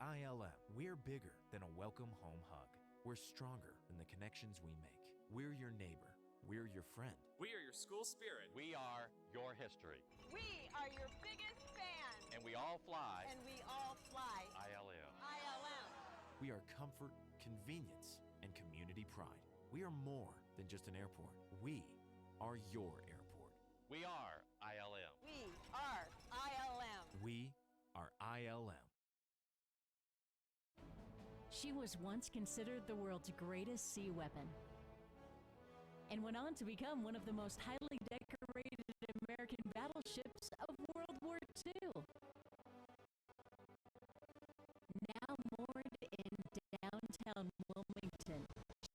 At ILM, we're bigger than a welcome home hug. We're stronger than the connections we make. We're your neighbor. We're your friend. We are your school spirit. We are your history. We are your biggest fans. And we all fly. And we all fly. ILM. ILM. We are comfort, convenience, and community pride. We are more than just an airport. We are your airport. We are ILM. We are ILM. We are ILM. She was once considered the world's greatest sea weapon and went on to become one of the most highly decorated American battleships of World War II. Now moored in downtown Wilmington,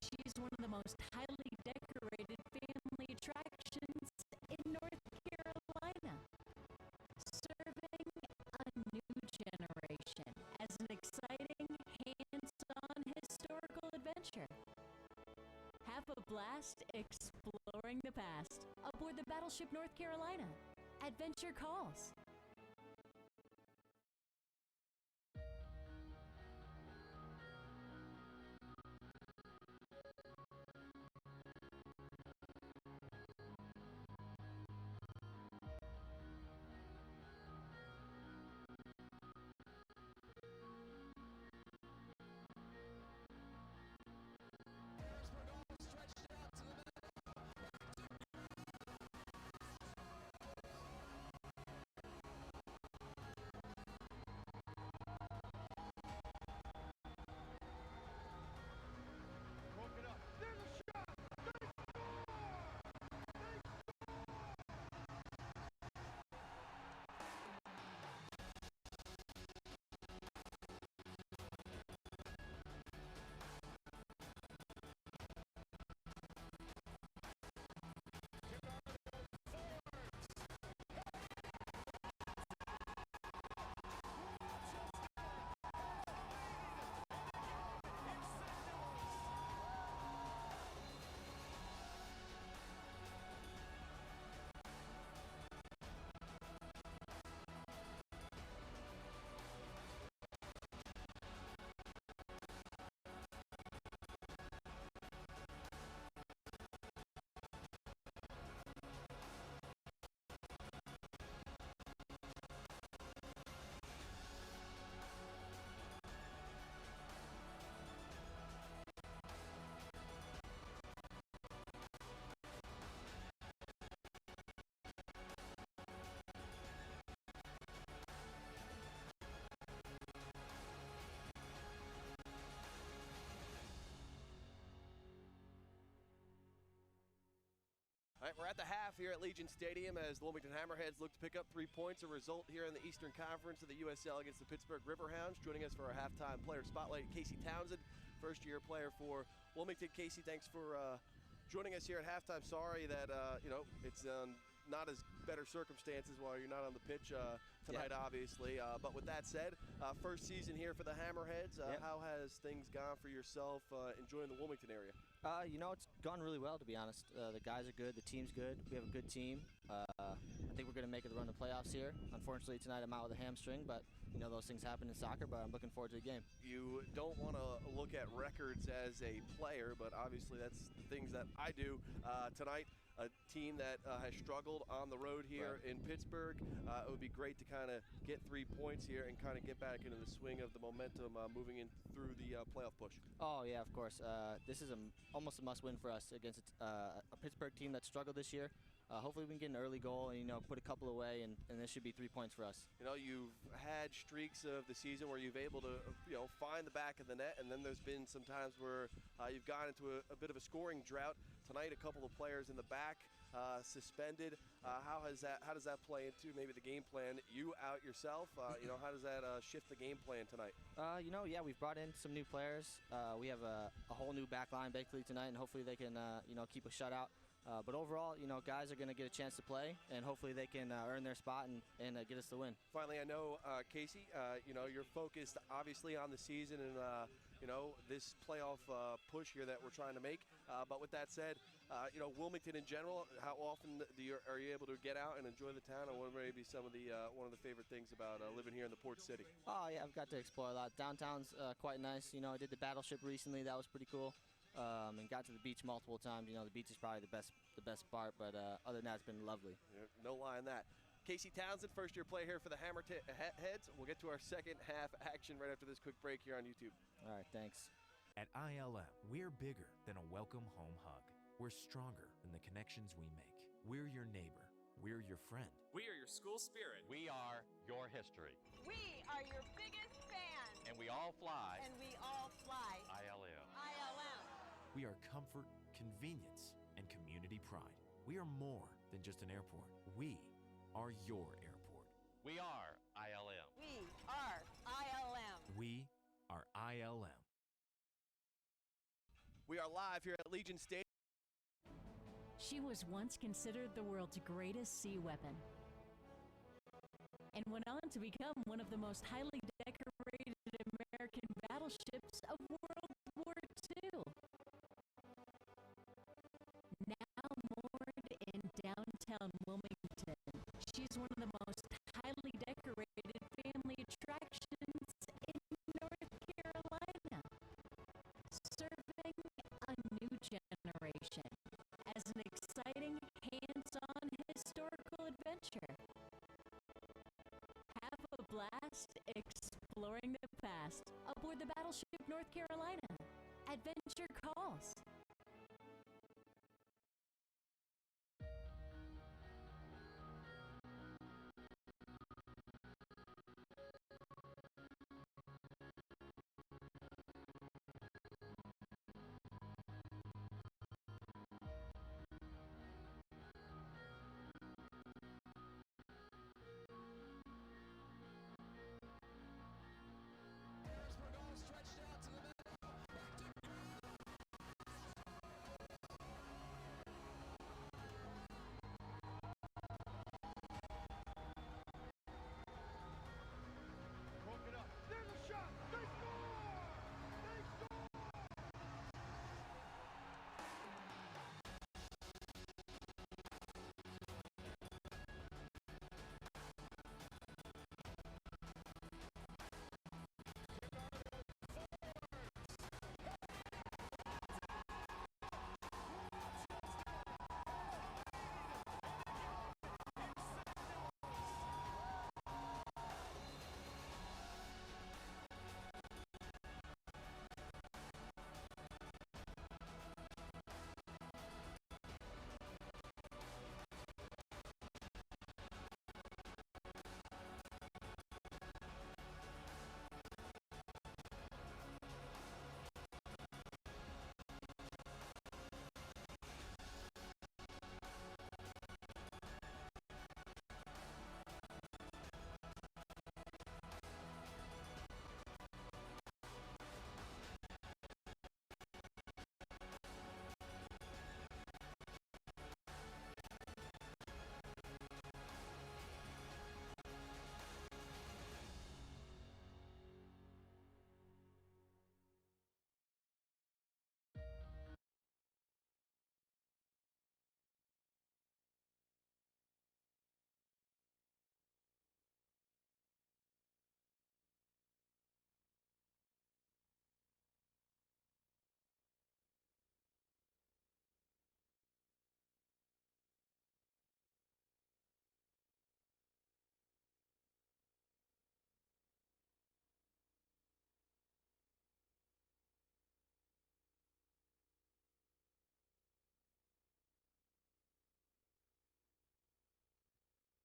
she's one of the most highly decorated family attractions in North Carolina, serving a new generation as an exciting, hands-on historical adventure. Have a blast exploring the past aboard the Battleship North Carolina. Adventure calls. All right, we're at the half here at Legion Stadium as the Wilmington Hammerheads look to pick up 3 points, a result here in the Eastern Conference of the USL against the Pittsburgh Riverhounds. Joining us for our halftime player spotlight, Casey Townsend, first-year player for Wilmington. Casey, thanks for joining us here at halftime. Sorry that, it's not as better circumstances while you're not on the pitch tonight, obviously. But with that said, first season here for the Hammerheads. How has things gone for yourself enjoying the Wilmington area? It's gone really well, to be honest. The guys are good. The team's good. We have a good team. I think we're going to make it a run to playoffs here. Unfortunately, tonight I'm out with a hamstring, but, those things happen in soccer, but I'm looking forward to the game. You don't want to look at records as a player, but obviously that's the things that I do. Tonight, a team that has struggled on the road here in Pittsburgh. It would be great to kind of get 3 points here and kind of get back into the swing of the momentum moving in through the playoff push. Oh, yeah, of course. This is almost a must-win for us against a Pittsburgh team that struggled this year. Hopefully we can get an early goal and, put a couple away, and this should be 3 points for us. You've had streaks of the season where you've able to, find the back of the net, and then there's been some times where you've gone into a bit of a scoring drought. Tonight, a couple of players in the back suspended. How does that play into maybe the game plan? You out yourself, how does that shift the game plan tonight? We've brought in some new players. We have a whole new back line basically tonight, and hopefully they can, keep a shutout. But overall, guys are going to get a chance to play, and hopefully they can earn their spot and get us the win. Finally, I know, Casey, you're focused obviously on the season and, this playoff push here that we're trying to make. But with that said, Wilmington in general, how often are you able to get out and enjoy the town, and what are maybe some of the one of the favorite things about living here in the port city? Oh, yeah, I've got to explore a lot. Downtown's quite nice. I did the Battleship recently. That was pretty cool. And got to the beach multiple times. The beach is probably the best part, but other than that, it's been lovely. Yeah, no lie on that. Casey Townsend, first-year player here for the Hammerheads. We'll get to our second half action right after this quick break here on YouTube. All right, thanks. At ILM, we're bigger than a welcome home hug. We're stronger than the connections we make. We're your neighbor. We're your friend. We are your school spirit. We are your history. We are your biggest fans. And we all fly And we all fly ILM. ILM. We are comfort, convenience, and community pride. We are more than just an airport. We are your airport. We are ILM. We are ILM. We are ILM. We are live here at Legion Stadium. She was once considered the world's greatest sea weapon and went on to become one of the most highly decorated American battleships of World War II. Now moored in downtown Wilmington, she's one of the most highly decorated family attractions in North Carolina, serving a new generation as an exciting, hands-on historical adventure. Have a blast exploring the past aboard the Battleship North Carolina. Adventure calls.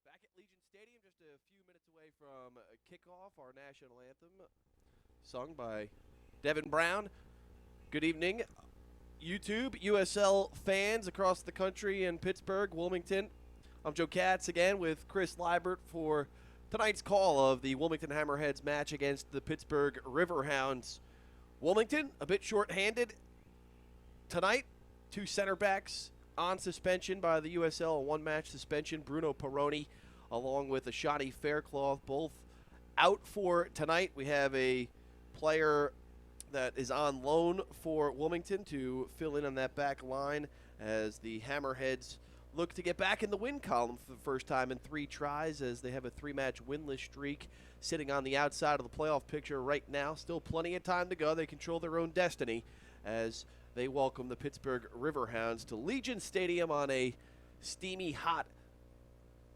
Back at Legion Stadium, just a few minutes away from kickoff, our national anthem, sung by Devin Brown. Good evening, YouTube, USL fans across the country in Pittsburgh, Wilmington. I'm Joe Katz again with Chris Liebert for tonight's call of the Wilmington Hammerheads match against the Pittsburgh Riverhounds. Wilmington, a bit short-handed tonight. Two center backs on suspension by the USL, a one-match suspension. Bruno Peroni, along with Ashani Faircloth, both out for tonight. We have a player that is on loan for Wilmington to fill in on that back line as the Hammerheads look to get back in the win column for the first time in 3 tries, as they have a 3-match winless streak sitting on the outside of the playoff picture right now. Still plenty of time to go. They control their own destiny as they welcome the Pittsburgh Riverhounds to Legion Stadium on a steamy, hot,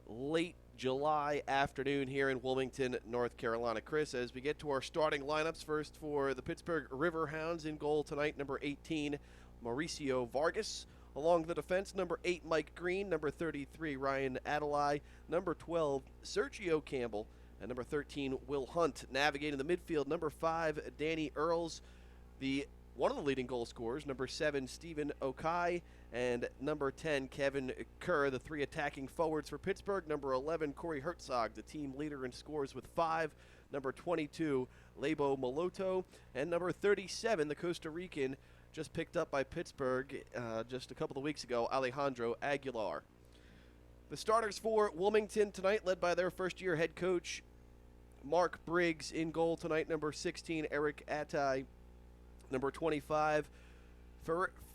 late July afternoon here in Wilmington, North Carolina. Chris, as we get to our starting lineups, first for the Pittsburgh Riverhounds, in goal tonight, number 18, Mauricio Vargas. Along the defense, number 8, Mike Green, number 33, Ryan Adelaide, number 12, Sergio Campbell, and number 13, Will Hunt. Navigating the midfield, number 5, Danny Earls, one of the leading goal scorers, number 7, Stephen Okai, and number 10, Kevin Kerr, the 3 attacking forwards for Pittsburgh. Number 11, Corey Hertzog, the team leader in scores with 5. Number 22, Lebo Moloto, and number 37, the Costa Rican, just picked up by Pittsburgh just a couple of weeks ago, Alejandro Aguilar. The starters for Wilmington tonight, led by their first-year head coach, Mark Briggs. In goal tonight, number 16, Eric Attai. Number 25,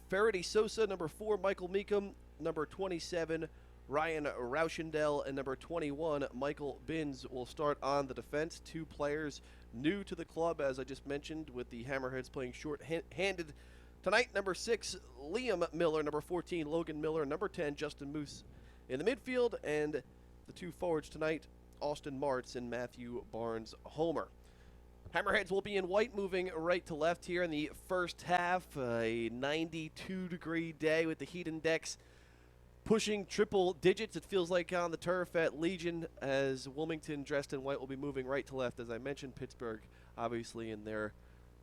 Faraday Sosa. Number 4, Michael Meekum. Number 27, Ryan Rauschendel. And number 21, Michael Binns will start on the defense. 2 players new to the club, as I just mentioned, with the Hammerheads playing short-handed tonight. Number 6, Liam Miller. Number 14, Logan Miller. Number 10, Justin Moose in the midfield. And the 2 forwards tonight, Austin Martz and Matthew Barnes-Homer. Hammerheads will be in white, moving right to left here in the first half. A 92-degree day with the heat index pushing triple digits. It feels like on the turf at Legion, as Wilmington, dressed in white, will be moving right to left. As I mentioned, Pittsburgh, obviously, in their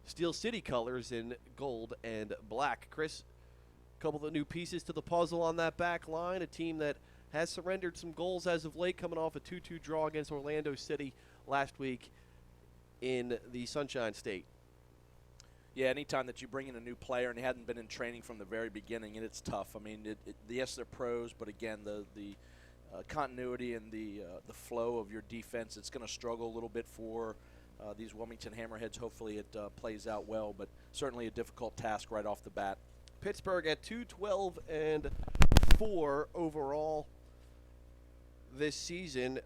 Steel City colors in gold and black. Chris, a couple of the new pieces to the puzzle on that back line. A team that has surrendered some goals as of late, coming off a 2-2 draw against Orlando City last week in the Sunshine State. Yeah, anytime that you bring in a new player and they hadn't been in training from the very beginning, and it's tough. I mean, yes, they're pros, but again, the continuity and the flow of your defense, it's going to struggle a little bit for these Wilmington Hammerheads. Hopefully it plays out well, but certainly a difficult task right off the bat. Pittsburgh at 2-12-4 overall this season,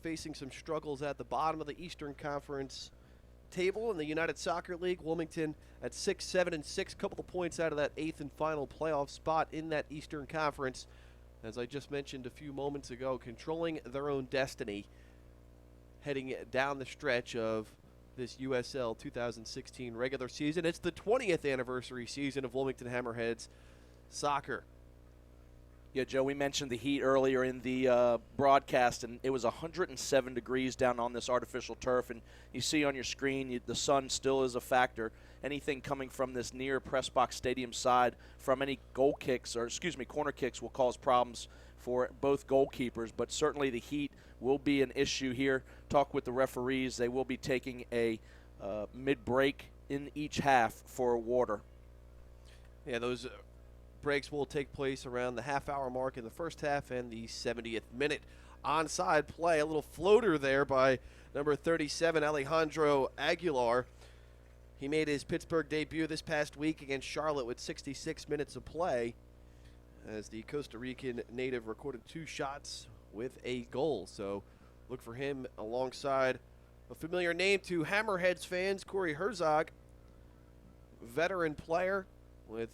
facing some struggles at the bottom of the Eastern Conference table in the United Soccer League. Wilmington at 6-7-6, couple of points out of that 8th and final playoff spot in that Eastern Conference. As I just mentioned a few moments ago, controlling their own destiny, heading down the stretch of this USL 2016 regular season. It's the 20th anniversary season of Wilmington Hammerheads soccer. Yeah, Joe, we mentioned the heat earlier in the broadcast, and it was 107 degrees down on this artificial turf. And you see on your screen, the sun still is a factor. Anything coming from this near press box stadium side from any corner kicks will cause problems for both goalkeepers. But certainly the heat will be an issue here. Talk with the referees. They will be taking a mid-break in each half for water. Yeah, those breaks will take place around the half-hour mark in the first half and the 70th minute. Onside play, a little floater there by number 37, Alejandro Aguilar. He made his Pittsburgh debut this past week against Charlotte with 66 minutes of play, as the Costa Rican native recorded 2 shots with a goal. So look for him alongside a familiar name to Hammerheads fans, Corey Herzog, veteran player with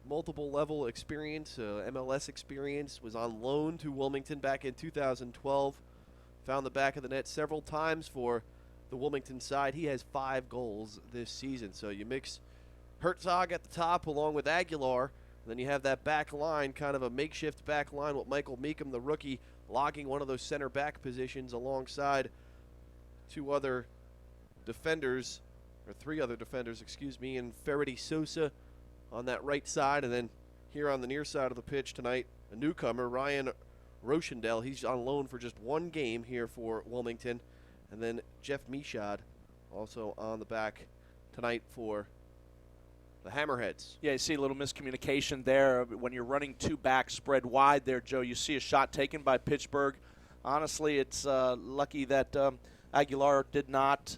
multiple level experience, MLS experience, was on loan to Wilmington back in 2012. Found the back of the net several times for the Wilmington side. He has 5 goals this season. So you mix Herzog at the top along with Aguilar, and then you have that back line, kind of a makeshift back line with Michael Meekum, the rookie, logging one of those center back positions alongside 2 other defenders, or 3 other defenders, and Faraday Sosa on that right side. And then here on the near side of the pitch tonight, a newcomer, Ryan Rauschendel. He's on loan for just 1 game here for Wilmington. And then Jeff Michaud also on the back tonight for the Hammerheads. Yeah, you see a little miscommunication there. When you're running two backs spread wide there, Joe, you see a shot taken by Pittsburgh. Honestly, it's lucky that Aguilar did not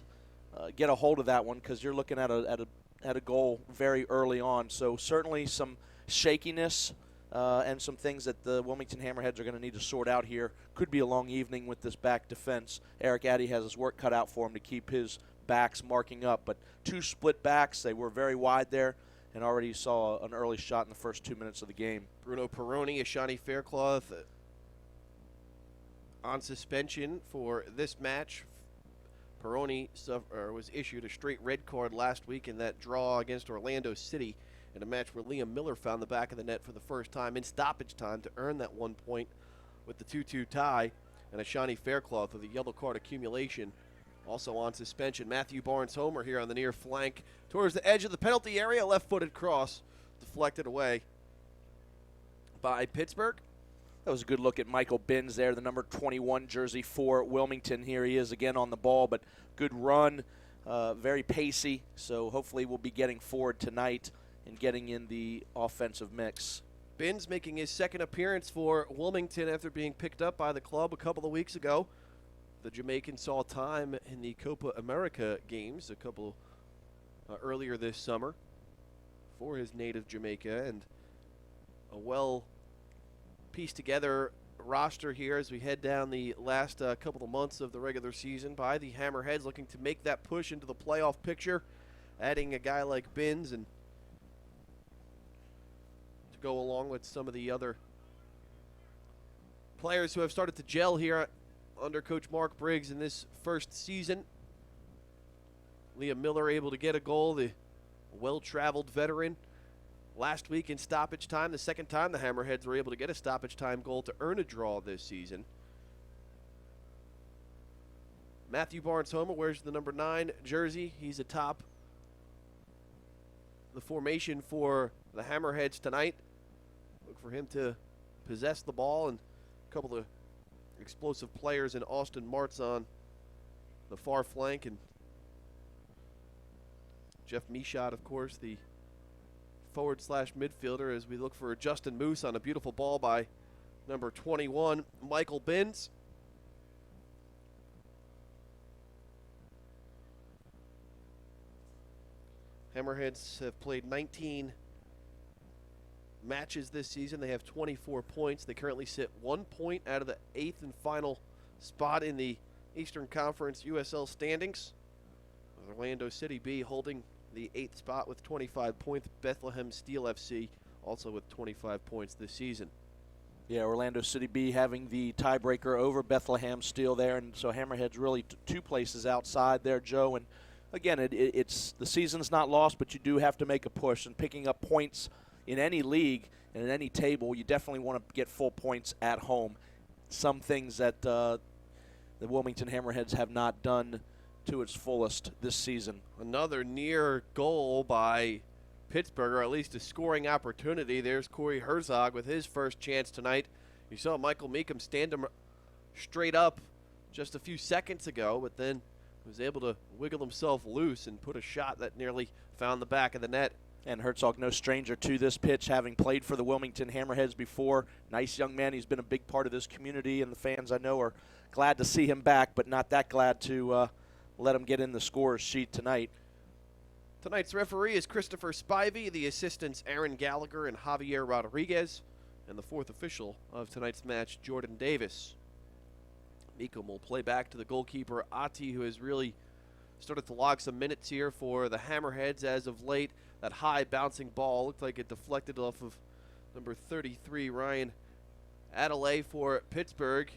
get a hold of that one, because you're looking at a goal very early on. So certainly some shakiness and some things that the Wilmington Hammerheads are going to need to sort out here. Could be a long evening with this back defense. Eric Addy has his work cut out for him to keep his backs marking up. But two split backs, they were very wide there, and already saw an early shot in the first 2 minutes of the game. Bruno Perroni, Ashani Faircloth on suspension for this match. Perroni was issued a straight red card last week in that draw against Orlando City, in a match where Liam Miller found the back of the net for the first time in stoppage time to earn that 1 point with the 2-2 tie. And Ashani Faircloth with a yellow card accumulation, also on suspension. Matthew Barnes-Homer here on the near flank towards the edge of the penalty area. Left-footed cross deflected away by Pittsburgh. That was a good look at Michael Binns there, the number 21 jersey for Wilmington. Here he is again on the ball, but good run, very pacey. So hopefully we'll be getting forward tonight and getting in the offensive mix. Binns making his second appearance for Wilmington after being picked up by the club a couple of weeks ago. The Jamaican saw time in the Copa America games a couple earlier this summer for his native Jamaica, and a well pieced together roster here as we head down the last couple of months of the regular season by the Hammerheads, looking to make that push into the playoff picture, adding a guy like Binns and to go along with some of the other players who have started to gel here under Coach Mark Briggs in this first season. Liam Miller able to get a goal, the well-traveled veteran. Last week in stoppage time, the second time the Hammerheads were able to get a stoppage time goal to earn a draw this season. Matthew Barnes-Homer wears the number 9 jersey. He's atop the formation for the Hammerheads tonight. Look for him to possess the ball, and a couple of explosive players in Austin Martz on the far flank, and Jeff Michaud, of course, the forward/midfielder, as we look for Justin Moose on a beautiful ball by number 21, Michael Binns. Hammerheads have played 19 matches this season. They have 24 points. They currently sit 1 point out of the 8th and final spot in the Eastern Conference USL standings, with Orlando City B holding the 8th spot with 25 points. Bethlehem Steel FC also with 25 points this season. Yeah, Orlando City B having the tiebreaker over Bethlehem Steel there, and so Hammerhead's really two places outside there, Joe. And again, it's the season's not lost, but you do have to make a push, and picking up points in any league and in any table, you definitely want to get full points at home. Some things that the Wilmington Hammerheads have not done to its fullest this season. Another near goal by Pittsburgh, or at least a scoring opportunity. There's Corey Herzog with his first chance tonight. You saw Michael Meekum stand him straight up just a few seconds ago, but then was able to wiggle himself loose and put a shot that nearly found the back of the net. And Herzog, no stranger to this pitch, having played for the Wilmington Hammerheads before. Nice young man. He's been a big part of this community, and the fans, I know, are glad to see him back, but not that glad to let him get in the scorer's sheet tonight. Tonight's referee is Christopher Spivey, the assistants Aaron Gallagher and Javier Rodriguez, and the fourth official of tonight's match, Jordan Davis. Meekum will play back to the goalkeeper, Ati, who has really started to log some minutes here for the Hammerheads as of late. That high bouncing ball looked like it deflected off of number 33, Ryan Adelaide for Pittsburgh.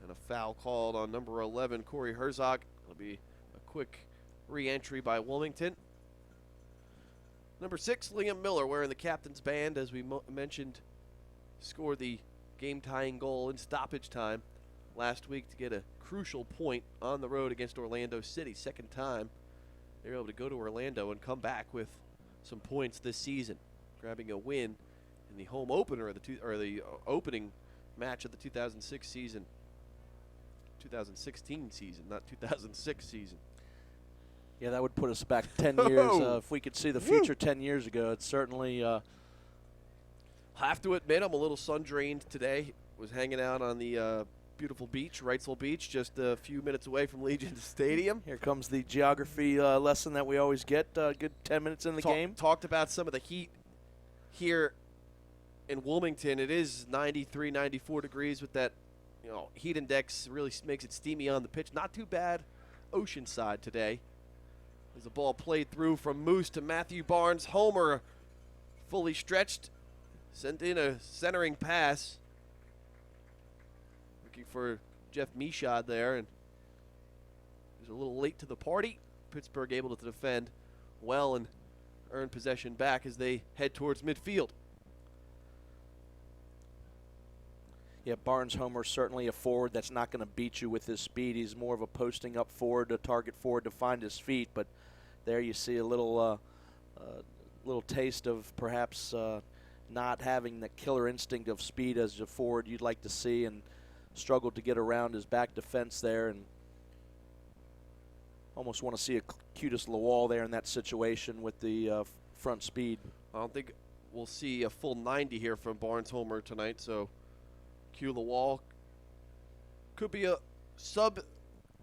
And a foul called on number 11, Corey Herzog. It'll be a quick re-entry by Wilmington. Number 6, Liam Miller, wearing the captain's band, as we mentioned, scored the game-tying goal in stoppage time last week to get a crucial point on the road against Orlando City. Second time they were able to go to Orlando and come back with some points this season, grabbing a win in the home opener of the opening match of the 2016 season, not 2006 season. Yeah, that would put us back 10 years. If we could see the future 10 years ago, it's certainly have to admit, I'm a little sun-drained today. Was hanging out on the beautiful beach, Wrightsville Beach, just a few minutes away from Legion Stadium. Here comes the geography lesson that we always get. Good 10 minutes in the game. Talked about some of the heat here in Wilmington. It is 93, 94 degrees with that, heat index really makes it steamy on the pitch. Not too bad Oceanside today. As the ball played through from Moose to Matthew Barnes. Homer fully stretched, sent in a centering pass. Looking for Jeff Michaud there, and he was a little late to the party. Pittsburgh able to defend well and earn possession back as they head towards midfield. Yeah, Barnes Homer certainly a forward that's not going to beat you with his speed. He's more of a posting up forward, a target forward to find his feet. But there you see a little taste of perhaps not having that killer instinct of speed as a forward you'd like to see, and struggled to get around his back defense there, and almost want to see a Cutis Lawal there in that situation with the front speed. I don't think we'll see a full 90 here from Barnes Homer tonight, so Q Lawal could be a sub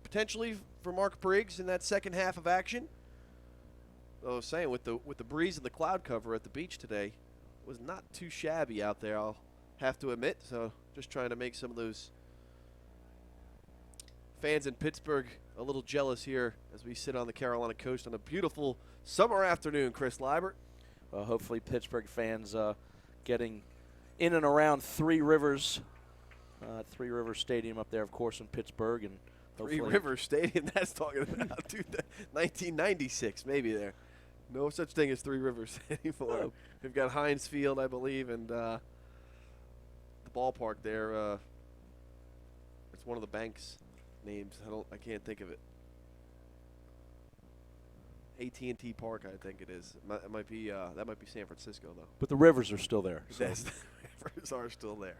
potentially for Mark Briggs in that second half of action. I was saying with the breeze and the cloud cover at the beach today, was not too shabby out there, I'll have to admit. So just trying to make some of those fans in Pittsburgh a little jealous here as we sit on the Carolina coast on a beautiful summer afternoon, Chris Liebert. Well, hopefully Pittsburgh fans getting in and around Three Rivers Stadium up there, of course, in Pittsburgh. And Three Rivers Stadium, that's talking about 1996, maybe there. No such thing as Three Rivers anymore. Oh. We've got Heinz Field, I believe, and the ballpark there. It's one of the bank's names. I can't think of it. AT&T Park, I think it is. It might be that might be San Francisco though. But the Rivers are still there. So. Yes, the Rivers are still there.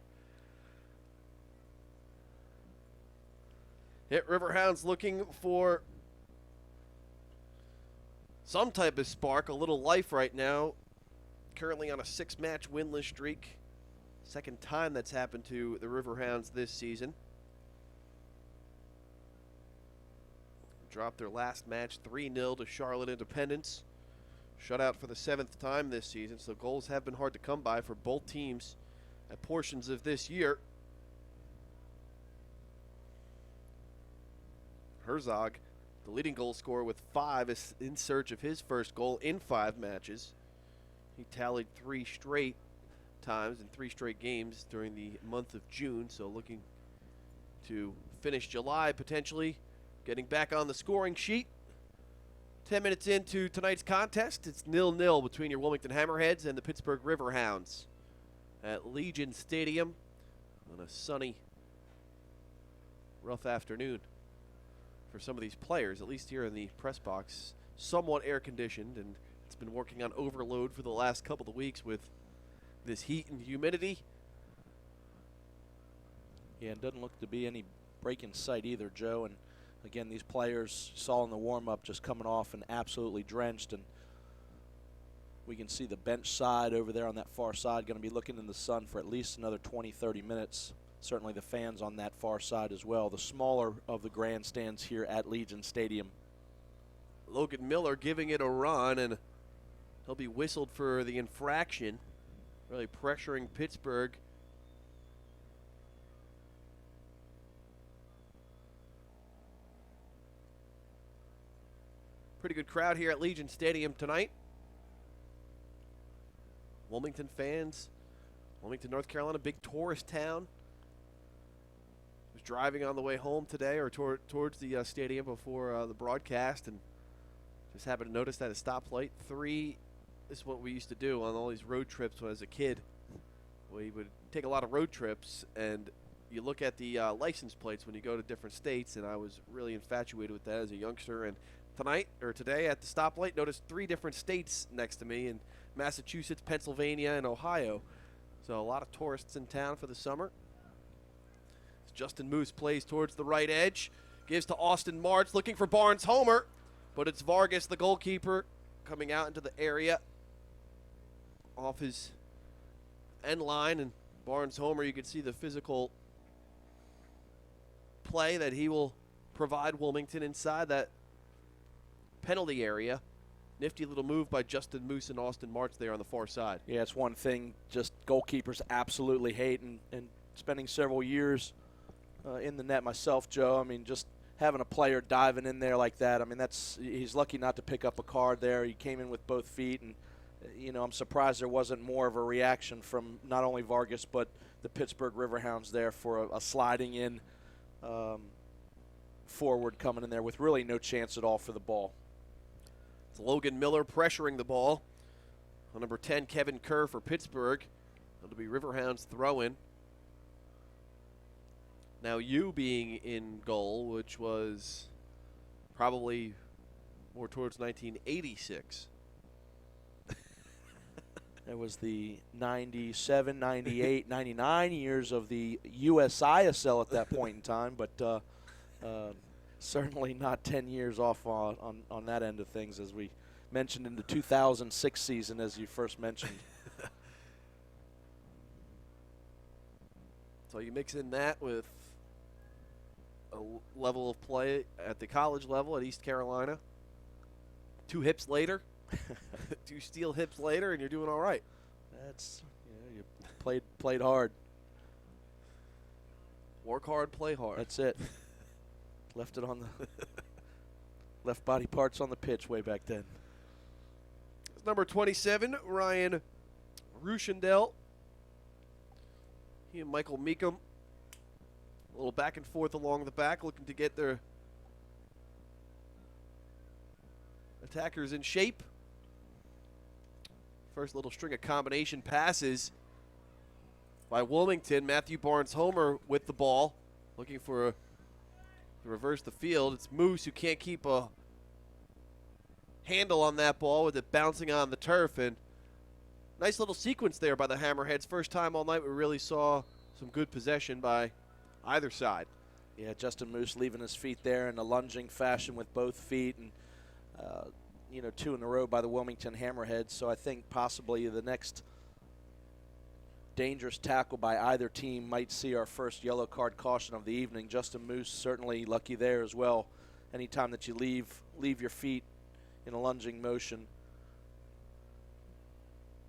Hit Riverhounds looking for some type of spark, a little life right now. Currently on a 6-match winless streak. Second time that's happened to the Riverhounds this season. Dropped their last match 3-0 to Charlotte Independence. Shutout for the 7th time this season, so goals have been hard to come by for both teams at portions of this year. Herzog, the leading goal scorer with 5, is in search of his first goal in 5 matches. He tallied 3 straight times in 3 straight games during the month of June, so looking to finish July potentially getting back on the scoring sheet. 10 minutes into tonight's contest, it's 0-0 between your Wilmington Hammerheads and the Pittsburgh Riverhounds at Legion Stadium on a sunny, rough afternoon for some of these players, at least here in the press box. Somewhat air-conditioned, and it's been working on overload for the last couple of weeks with this heat and humidity. Yeah, it doesn't look to be any break in sight either, Joe. And again, these players saw in the warm-up just coming off and absolutely drenched, and we can see the bench side over there on that far side going to be looking in the sun for at least another 20-30 minutes. Certainly the fans on that far side as well, the smaller of the grandstands here at Legion Stadium. Logan Miller giving it a run, and he'll be whistled for the infraction, really pressuring Pittsburgh. Pretty good crowd here at Legion Stadium tonight. Wilmington fans, Wilmington, North Carolina, big tourist town. Was driving on the way home today, or towards the stadium before the broadcast, and just happened to notice that a stoplight 3. This is what we used to do on all these road trips when I was a kid. We would take a lot of road trips, and you look at the license plates when you go to different states, and I was really infatuated with that as a youngster. And today at the stoplight, noticed 3 different states next to me in Massachusetts, Pennsylvania, and Ohio. So a lot of tourists in town for the summer. As Justin Moose plays towards the right edge, gives to Austin March, looking for Barnes Homer. But it's Vargas, the goalkeeper, coming out into the area off his end line. And Barnes Homer, you can see the physical play that he will provide Wilmington inside that penalty area. Nifty little move by Justin Moose and Austin March there on the far side. Yeah, it's one thing just goalkeepers absolutely hate, and spending several years in the net myself, Joe, I mean, just having a player diving in there like that, I mean, he's lucky not to pick up a card there. He came in with both feet, and, I'm surprised there wasn't more of a reaction from not only Vargas but the Pittsburgh Riverhounds there for a sliding in forward coming in there with really no chance at all for the ball. It's Logan Miller pressuring the ball. On number 10, Kevin Kerr for Pittsburgh. It'll be Riverhounds throw-in. Now you being in goal, which was probably more towards 1986. It was the 97, 98, 99 years of the USISL at that point in time, but certainly not 10 years off on that end of things, as we mentioned in the 2006 season, as you first mentioned. So you mix in that with a level of play at the college level at East Carolina. 2 hips later, 2 steel hips later, and you're doing all right. That's you played hard. Work hard, play hard. That's it. Left it on the left body parts on the pitch way back then. It's number 27, Ryan Rushendell. He and Michael Meekum, a little back and forth along the back, looking to get their attackers in shape. First little string of combination passes by Wilmington. Matthew Barnes Homer with the ball, looking for to reverse the field. It's Moose who can't keep a handle on that ball with it bouncing on the turf. And nice little sequence there by the Hammerheads. First time all night we really saw some good possession by either side. Yeah, Justin Moose leaving his feet there in a lunging fashion with both feet, and 2 in a row by the Wilmington Hammerheads. So I think possibly the next dangerous tackle by either team might see our first yellow card caution of the evening. Justin Moose certainly lucky there as well. Anytime that you leave your feet in a lunging motion.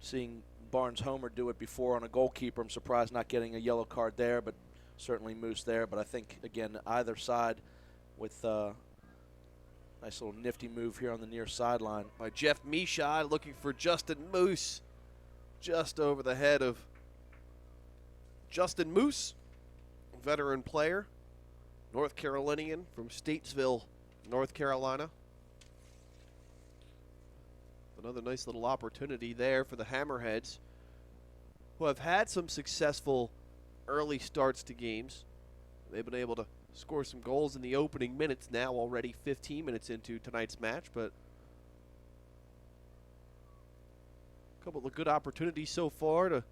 Seeing Barnes Homer do it before on a goalkeeper, I'm surprised not getting a yellow card there, but certainly Moose there. But I think, again, either side with nice little nifty move here on the near sideline. By Jeff Meshad, looking for Justin Moose. Just over the head of Justin Moose, veteran player, North Carolinian from Statesville, North Carolina. Another nice little opportunity there for the Hammerheads, who have had some successful early starts to games. They've been able to score some goals in the opening minutes now, already 15 minutes into tonight's match, but a couple of good opportunities so far to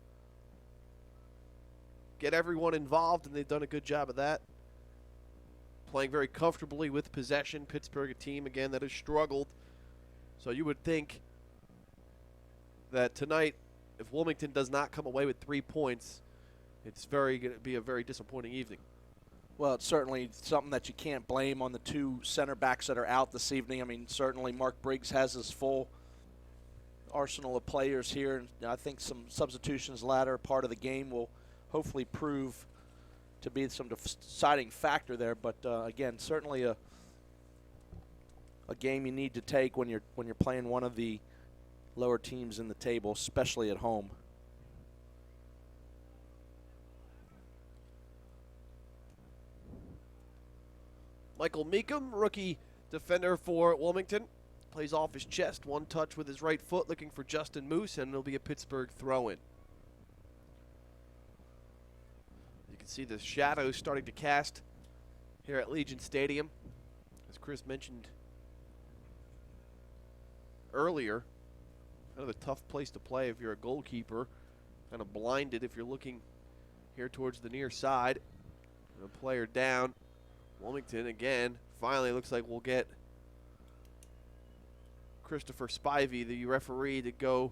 get everyone involved, and they've done a good job of that. Playing very comfortably with possession. Pittsburgh, a team, again, that has struggled. So you would think that tonight, if Wilmington does not come away with 3 points, it's going to be a very disappointing evening. Well, it's certainly something that you can't blame on the 2 center backs that are out this evening. I mean, certainly Mark Briggs has his full arsenal of players here, and I think some substitutions latter part of the game will hopefully prove to be some deciding factor there. But again, certainly a game you need to take when you're playing one of the lower teams in the table, especially at home. Michael Meekum, rookie defender for Wilmington, plays off his chest, one touch with his right foot, looking for Justin Moose, and it'll be a Pittsburgh throw-in. You can see the shadows starting to cast here at Legion Stadium. As Chris mentioned earlier, kind of a tough place to play if you're a goalkeeper, kind of blinded if you're looking here towards the near side. And a player down. Wilmington again, finally looks like we'll get Christopher Spivey, the referee, to go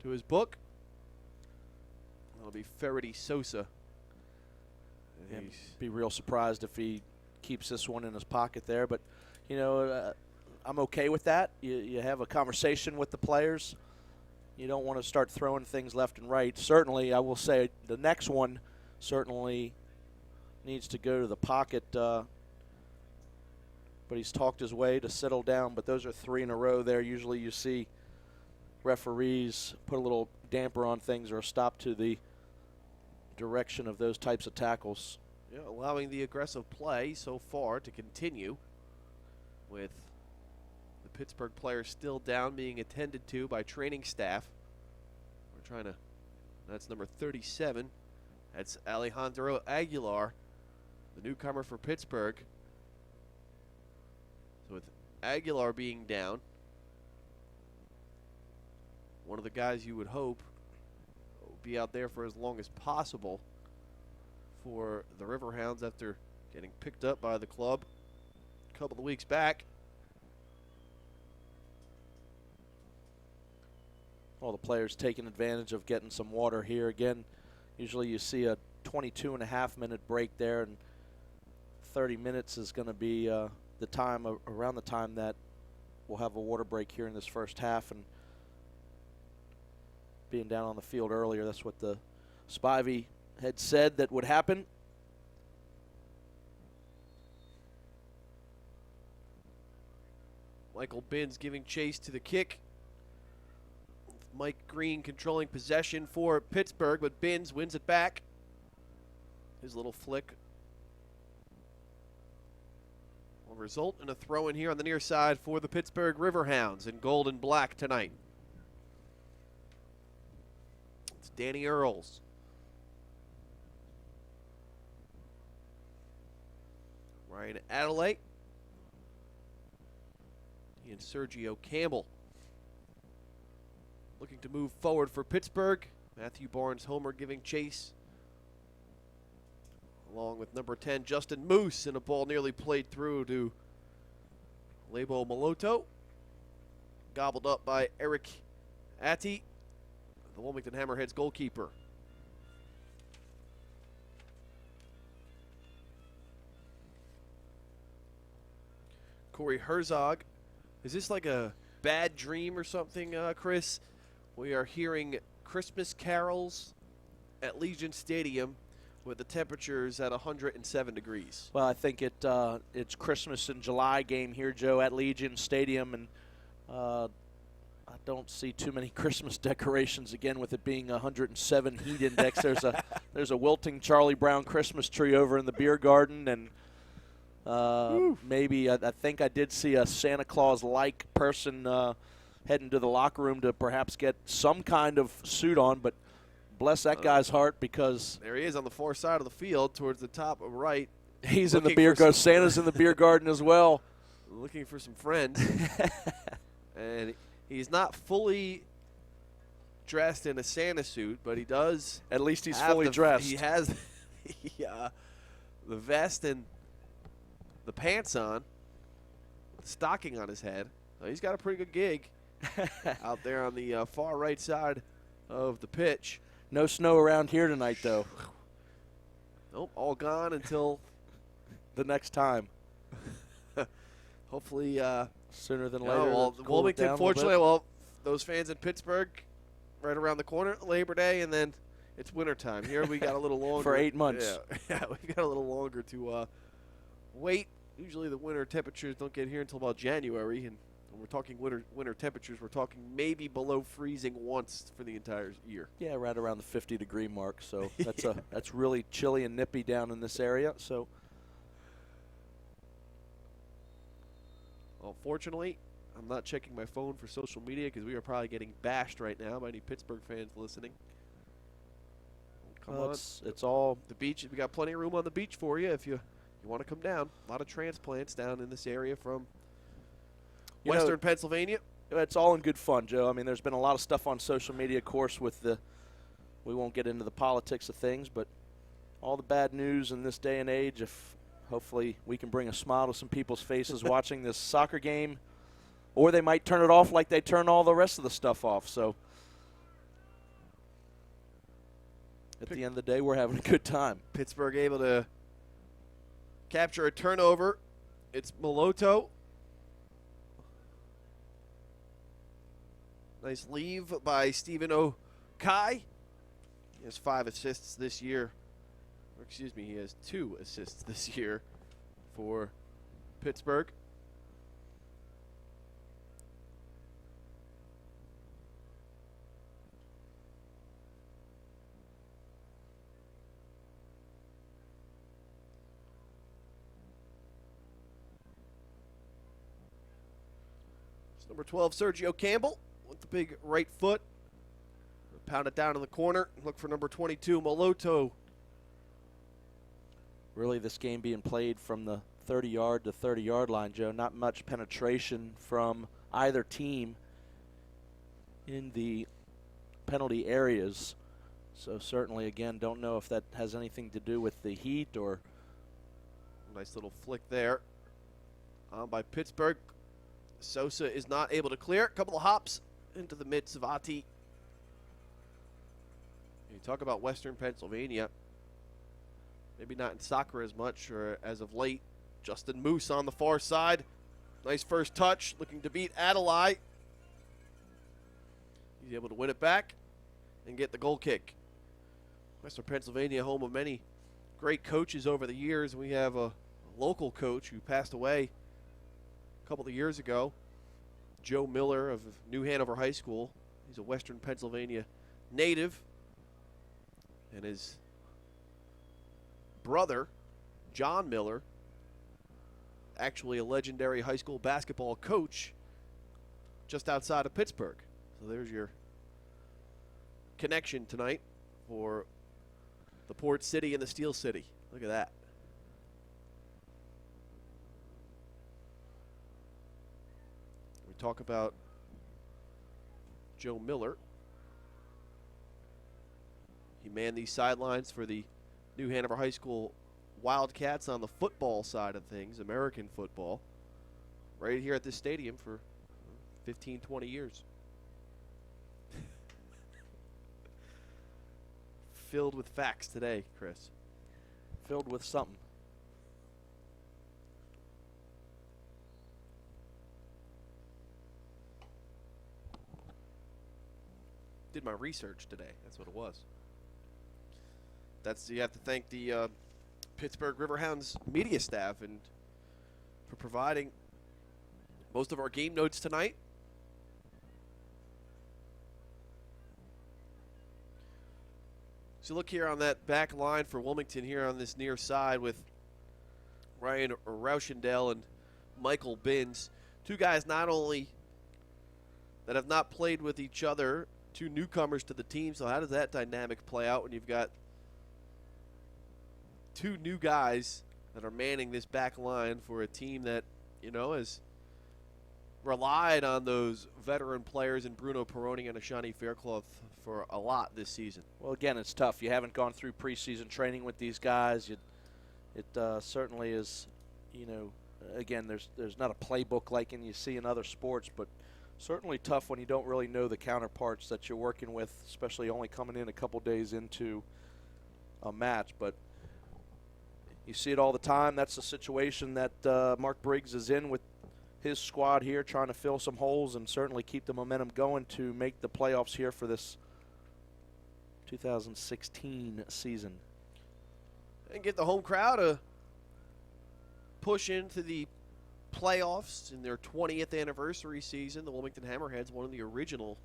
to his book. That'll be Ferretti Sosa. Yeah, be real surprised if he keeps this one in his pocket there. But, you know, I'm okay with that. You have a conversation with the players. You don't want to start throwing things left and right. Certainly, I will say the next one certainly needs to go to the pocket. But he's talked his way to settle down. But those are 3 in a row there. Usually you see referees put a little damper on things or a stop to the direction of those types of tackles. Yeah, allowing the aggressive play so far to continue, with the Pittsburgh players still down, being attended to by training staff. We're trying to, that's number 37. That's Alejandro Aguilar, the newcomer for Pittsburgh. So with Aguilar being down, one of the guys you would hope will be out there for as long as possible for the Riverhounds after getting picked up by the club a couple of weeks back. All the players taking advantage of getting some water here. Again, usually you see a 22.5-minute break there, and 30 minutes is going to be the time, around the time that we'll have a water break here in this first half. And being down on the field earlier, that's what the Spivey had said that would happen. Michael Binns giving chase to the kick. Mike Green controlling possession for Pittsburgh, but Binns wins it back. His little flick will result in a throw in here on the near side for the Pittsburgh Riverhounds in gold and black tonight. It's Danny Earls. Ryan Adelaide. He and Sergio Campbell looking to move forward for Pittsburgh. Matthew Barnes-Homer giving chase, along with number 10, Justin Moose, and a ball nearly played through to Lebo Maloto. Gobbled up by Eric Atty, the Wilmington Hammerheads goalkeeper. Corey Herzog. Is this like a bad dream or something, Chris? We are hearing Christmas carols at Legion Stadium with the temperatures at 107 degrees. Well, I think it's Christmas in July game here, Joe, at Legion Stadium, and I don't see too many Christmas decorations again with it being 107 heat index. There's a wilting Charlie Brown Christmas tree over in the beer garden, and maybe I think I did see a Santa Claus-like person heading to the locker room to perhaps get some kind of suit on, but bless that guy's heart, because there he is on the far side of the field towards the top right. He's in the beer garden. Santa's in the beer garden as well. Looking for some friends. And he's not fully dressed in a Santa suit, but he does. At least he's fully dressed. He has the vest and the pants on, the stocking on his head. So he's got a pretty good gig out there on the far right side of the pitch. No snow around here tonight, though. Nope, all gone until the next time. Hopefully sooner than later. Well, Wilmington, fortunately, well, those fans in Pittsburgh, right around the corner, Labor Day, and then it's wintertime. Here we got a little longer. For 8 months. Yeah, we got a little longer to wait. Usually the winter temperatures don't get here until about January, and when we're talking winter temperatures, we're talking maybe below freezing once for the entire year. Yeah, right around the 50-degree mark. So that's that's really chilly and nippy down in this area. So, well, fortunately, I'm not checking my phone for social media because we are probably getting bashed right now by any Pittsburgh fans listening. Come on, it's all the beach. We got plenty of room on the beach for you if you want to come down. A lot of transplants down in this area from Western Pennsylvania. It's all in good fun, Joe. I mean, there's been a lot of stuff on social media, of course, with we won't get into the politics of things, but all the bad news in this day and age, if hopefully we can bring a smile to some people's faces watching this soccer game. or they might turn it off like they turn all the rest of the stuff off. So at the end of the day, we're having a good time. Pittsburgh able to capture a turnover. It's Moloto. Nice leave by Stephen O'Kai. He has 5 assists this year. Or excuse me, he has 2 assists this year for Pittsburgh. It's number 12, Sergio Campbell, with the big right foot. Pound it down in the corner. Look for number 22, Moloto. Really, this game being played from the 30-yard to 30-yard line, Joe. Not much penetration from either team in the penalty areas. So certainly, again, don't know if that has anything to do with the heat or... Nice little flick there on by Pittsburgh. Sosa is not able to clear. A couple of hops into the midst of Ati. You talk about Western Pennsylvania. Maybe not in soccer as much or as of late. Justin Moose on the far side. Nice first touch, looking to beat Adelaide. He's able to win it back and get the goal kick. Western Pennsylvania, home of many great coaches over the years. We have a local coach who passed away a couple of years ago, Joe Miller of New Hanover High School. He's a Western Pennsylvania native. And his brother, John Miller, actually a legendary high school basketball coach just outside of Pittsburgh. So there's your connection tonight for the Port City and the Steel City. Look at that. We talk about Joe Miller. He manned these sidelines for the New Hanover High School Wildcats on the football side of things, American football, right here at this stadium for 15, 20 years. Filled with facts today, Chris. Filled with something. Did my research today. That's what it was. You have to thank the Pittsburgh Riverhounds media staff and for providing most of our game notes tonight. So look here on that back line for Wilmington here on this near side with Ryan Rauschendahl and Michael Binns. Two guys not only that have not played with each other, two newcomers to the team. So how does that dynamic play out when you've got two new guys that are manning this back line for a team that, you know, has relied on those veteran players in Bruno Peroni and Ashani Faircloth for a lot this season? Well, again, it's tough. You haven't gone through preseason training with these guys. It certainly is, you know, again, there's not a playbook like you see in other sports, but certainly tough when you don't really know the counterparts that you're working with, especially only coming in a couple days into a match. But you see it all the time. That's the situation that Mark Briggs is in with his squad here, trying to fill some holes and certainly keep the momentum going to make the playoffs here for this 2016 season. And get the home crowd to push into the playoffs in their 20th anniversary season. The Wilmington Hammerheads, one of the original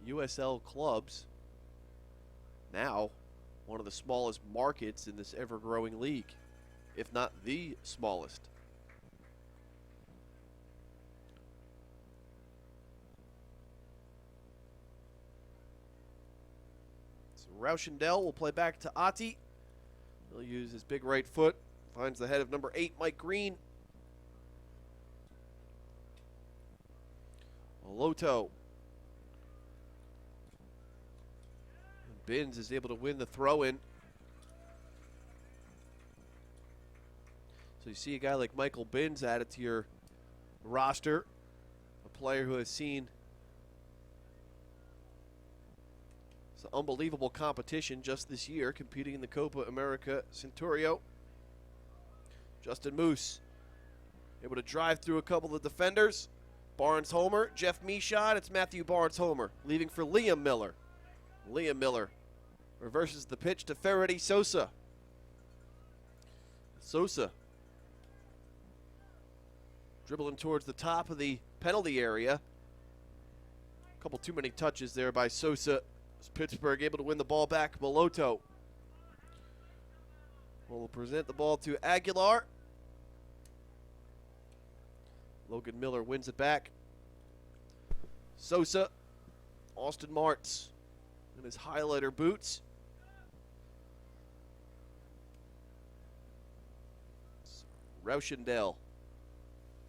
USL clubs, now one of the smallest markets in this ever-growing league, if not the smallest. So Rauschendahl will play back to Ati. He'll use his big right foot. Finds the head of number 8, Mike Green. Loto. Binns is able to win the throw-in. So you see a guy like Michael Binns added to your roster. A player who has seen some unbelievable competition just this year, competing in the Copa America Centurio. Justin Moose able to drive through a couple of defenders. Barnes-Homer, Jeff Meshad, it's Matthew Barnes-Homer, leaving for Liam Miller. Liam Miller reverses the pitch to Ferretti Sosa. Sosa dribbling towards the top of the penalty area. A couple too many touches there by Sosa. As Pittsburgh able to win the ball back. Beloto will present the ball to Aguilar. Logan Miller wins it back. Sosa, Austin Martz in his highlighter boots. Rauschendahl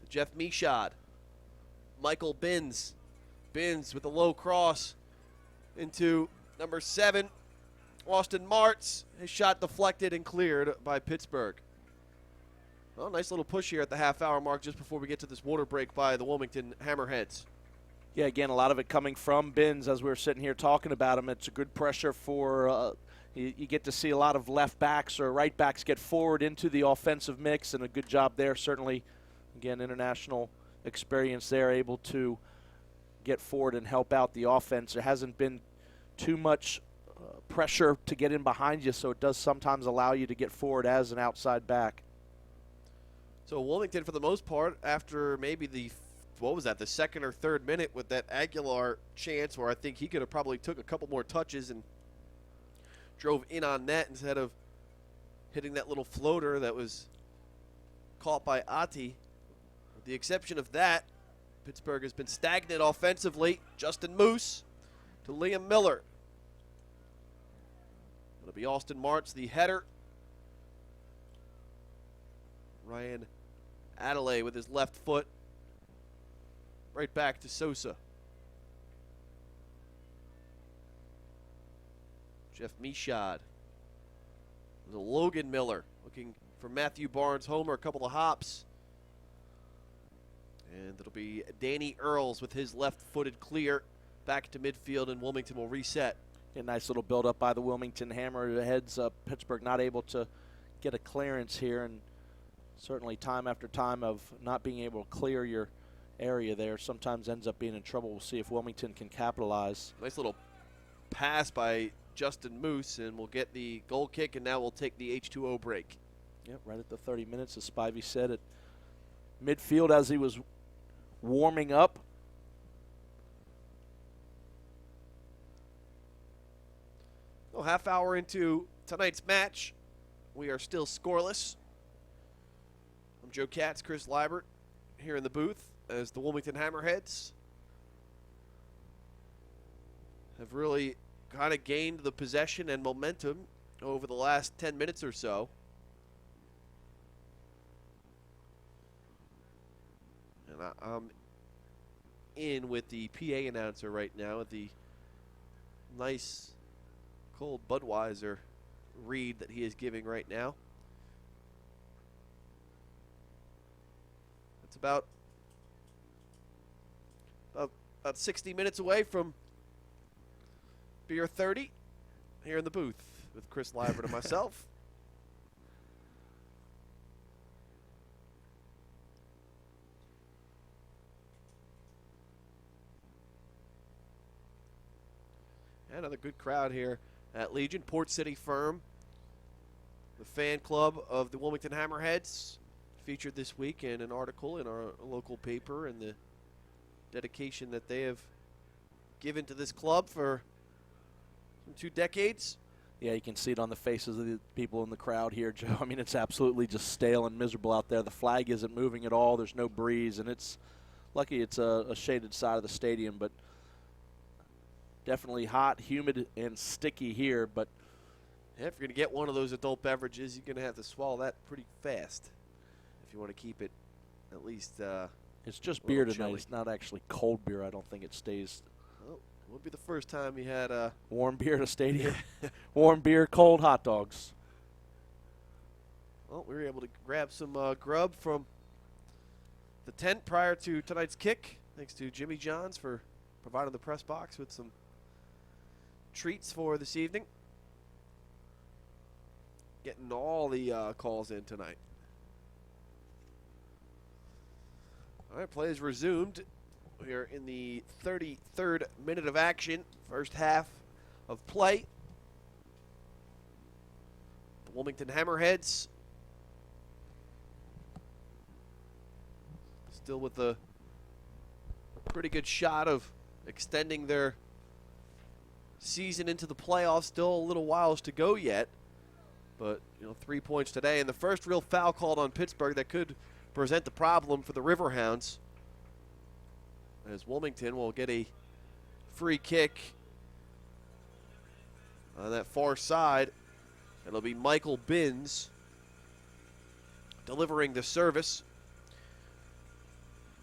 to Jeff Meshad. Michael Binns. Binns with a low cross into number 7, Austin Martz. His shot deflected and cleared by Pittsburgh. Well, nice little push here at the half-hour mark just before we get to this water break by the Wilmington Hammerheads. Yeah, again, a lot of it coming from Binns as we were sitting here talking about him. It's a good pressure for you get to see a lot of left backs or right backs get forward into the offensive mix, and a good job there. Certainly, again, international experience there, able to get forward and help out the offense. There hasn't been too much pressure to get in behind you, so it does sometimes allow you to get forward as an outside back. So Wilmington, for the most part, after maybe the second or third minute with that Aguilar chance where I think he could have probably took a couple more touches and drove in on net instead of hitting that little floater that was caught by Ati. With the exception of that, Pittsburgh has been stagnant offensively. Justin Moose to Liam Miller. It'll be Austin Martz, the header. Ryan Adelaide with his left foot. Right back to Sosa. Jeff Meshad. The Logan Miller looking for Matthew Barnes-Homer, a couple of hops. And it'll be Danny Earls with his left-footed clear back to midfield, and Wilmington will reset. A nice little build-up by the Wilmington Hammerheads. Pittsburgh not able to get a clearance here, and certainly time after time of not being able to clear your area there sometimes ends up being in trouble. We'll see if Wilmington can capitalize. Nice little pass by Justin Moose, and we'll get the goal kick, and now we'll take the H2O break. Yep, right at the 30 minutes, as Spivey said, at midfield as he was warming up. Well, half hour into tonight's match, we are still scoreless. I'm Joe Katz, Chris Liebert here in the booth as the Wilmington Hammerheads have really kind of gained the possession and momentum over the last 10 minutes or so. And I'm in with the PA announcer right now at the nice cold Budweiser read that he is giving right now. It's about 60 minutes away from beer 30 here in the booth with Chris Liebert and myself. Another good crowd here at Legion. Port City Firm, the fan club of the Wilmington Hammerheads, featured this week in an article in our local paper, and the dedication that they have given to this club for 2 decades. Yeah, you can see it on the faces of the people in the crowd here, Joe. I mean, it's absolutely just stale and miserable out there. The flag isn't moving at all. There's no breeze, and it's lucky it's a shaded side of the stadium, but definitely hot, humid, and sticky here. But yeah, if you're going to get one of those adult beverages, you're going to have to swallow that pretty fast if you want to keep it at least it's just beer tonight. chilly. It's not actually cold beer. I don't think it stays. Well, it would be the first time you had Warm beer at a stadium. Warm beer, cold hot dogs. Well, we were able to grab some grub from the tent prior to tonight's kick. Thanks to Jimmy Johns for providing the press box with some treats for this evening. Getting all the calls in tonight. All right, play is resumed. We are in the 33rd minute of action, first half of play. The Wilmington Hammerheads still with a pretty good shot of extending their season into the playoffs. Still a little whiles to go yet, but 3 points today, and the first real foul called on Pittsburgh that could present the problem for the Riverhounds, as Wilmington will get a free kick on that far side. It'll be Michael Binns delivering the service,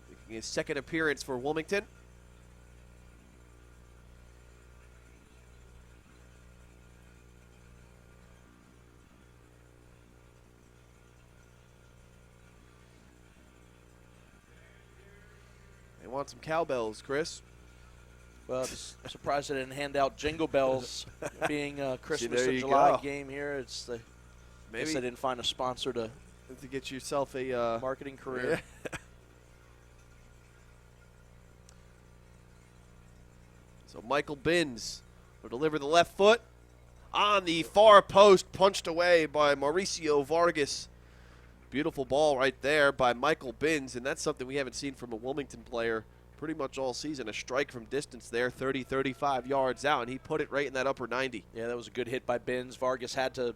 making his second appearance for Wilmington. They want some cowbells, Chris. Well, I'm surprised they didn't hand out jingle bells being a Christmas there or you July go. game here. It's the Maybe guess they didn't find a sponsor to get yourself a marketing career. Yeah. So Michael Binns will deliver the left foot on the far post, punched away by Mauricio Vargas. Beautiful ball right there by Michael Binns, and that's something we haven't seen from a Wilmington player pretty much all season. A strike from distance there, 30, 35 yards out, and he put it right in that upper 90. Yeah, that was a good hit by Binns. Vargas had to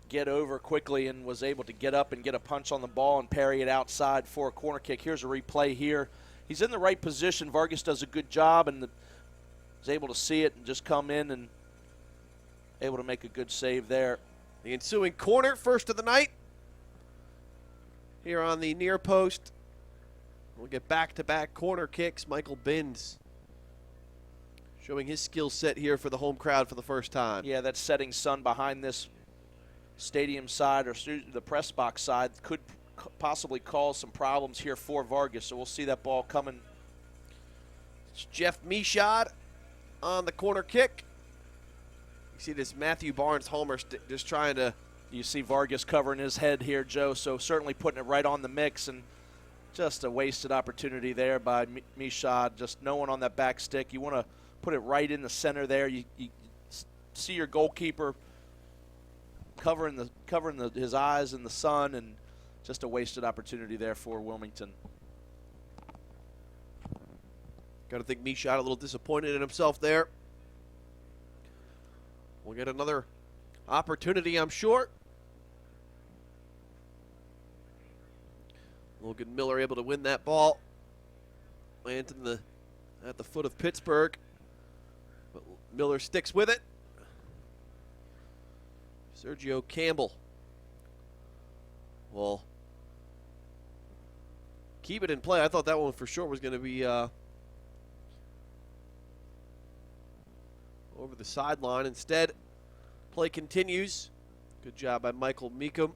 get over quickly and was able to get up and get a punch on the ball and parry it outside for a corner kick. Here's a replay here. He's in the right position. Vargas does a good job and is able to see it and just come in and able to make a good save there. The ensuing corner, first of the night, here on the near post. We'll get back-to-back corner kicks. Michael Binns showing his skill set here for the home crowd for the first time. Yeah, that setting sun behind this stadium side or the press box side could possibly cause some problems here for Vargas. So we'll see that ball coming. It's Jeff Meshad on the corner kick. You see this Matthew Barnes homer just trying to. You see Vargas covering his head here, Joe, so certainly putting it right on the mix, and just a wasted opportunity there by Meshad. Just no one on that back stick. You want to put it right in the center there. You see your goalkeeper covering his eyes in the sun, and just a wasted opportunity there for Wilmington. Got to think Meshad a little disappointed in himself there. We'll get another opportunity, I'm sure. Logan Miller able to win that ball. Lands at the foot of Pittsburgh. But Miller sticks with it. Sergio Campbell will keep it in play. I thought that one for sure was going to be over the sideline. Instead, play continues. Good job by Michael Meekum.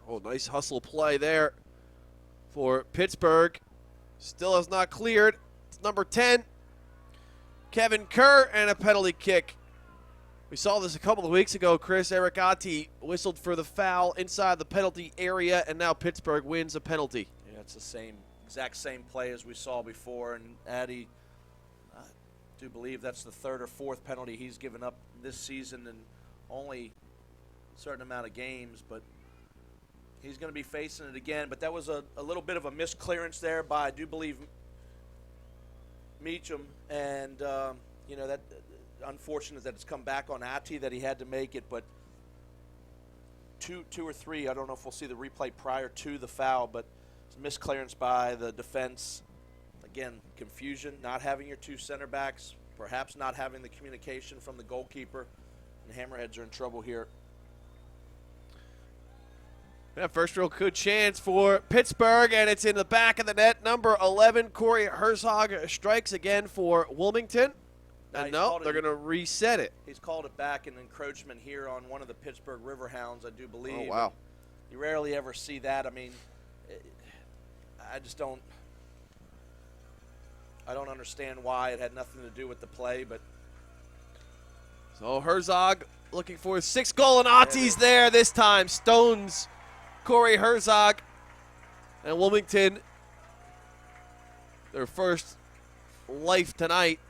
Oh, nice hustle play there for Pittsburgh. Still has not cleared. It's number 10, Kevin Kerr, and a penalty kick. We saw this a couple of weeks ago. Chris Ericati whistled for the foul inside the penalty area, and now Pittsburgh wins a penalty. Yeah, it's the exact same play as we saw before, and Addy, I do believe that's the third or fourth penalty he's given up this season in only a certain amount of games, but he's going to be facing it again. But that was a little bit of a misclearance there by, I do believe, Meacham, and that unfortunate that it's come back on Ati that he had to make it, but two or three, I don't know if we'll see the replay prior to the foul, but it's a misclearance by the defense. Again, confusion, not having your two center backs, perhaps not having the communication from the goalkeeper, and Hammerheads are in trouble here. That first real good chance for Pittsburgh, and it's in the back of the net. Number 11, Corey Herzog, strikes again for Wilmington. And he's no, called it- they're going to reset it. He's called it back an encroachment here on one of the Pittsburgh Riverhounds, I do believe. Oh, wow. You rarely ever see that. I mean, I just don't. I don't understand why. It had nothing to do with the play, but So Herzog looking for his 6th goal, and Atti's there this time. Stones Corey Herzog and Wilmington, their first life tonight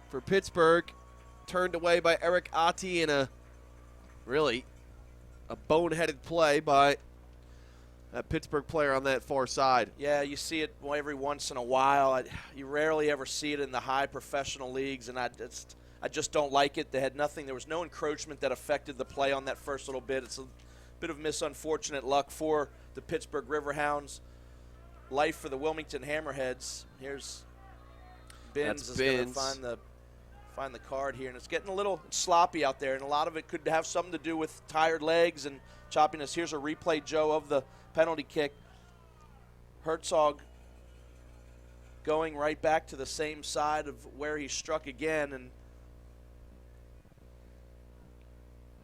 for Pittsburgh, turned away by Eric Atti in a boneheaded play by that Pittsburgh player on that far side. yeah, you see it every once in a while. You rarely ever see it in the high professional leagues, and I just don't like it. They had nothing. There was no encroachment that affected the play on that first little bit. It's a bit of misunfortunate luck for the Pittsburgh Riverhounds. Life for the Wilmington Hammerheads. Here's Binns is going to find the card here, and it's getting a little sloppy out there, and a lot of it could have something to do with tired legs and choppiness. Here's a replay, Joe, of the penalty kick. Herzog going right back to the same side of where he struck again, and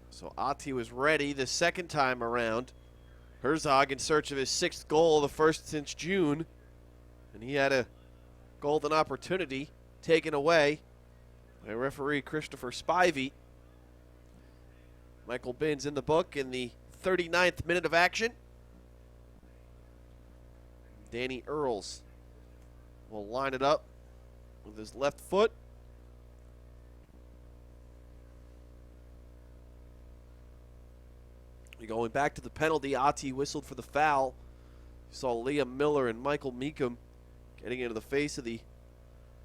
So Atti was ready the second time around. Herzog in search of his 6th goal, the first since June, and he had a golden opportunity taken away by referee Christopher Spivey. Michael Binns in the book in the 39th minute of action. Danny Earls will line it up with his left foot. Going back to the penalty, Atti whistled for the foul. You saw Liam Miller and Michael Meekum getting into the face of the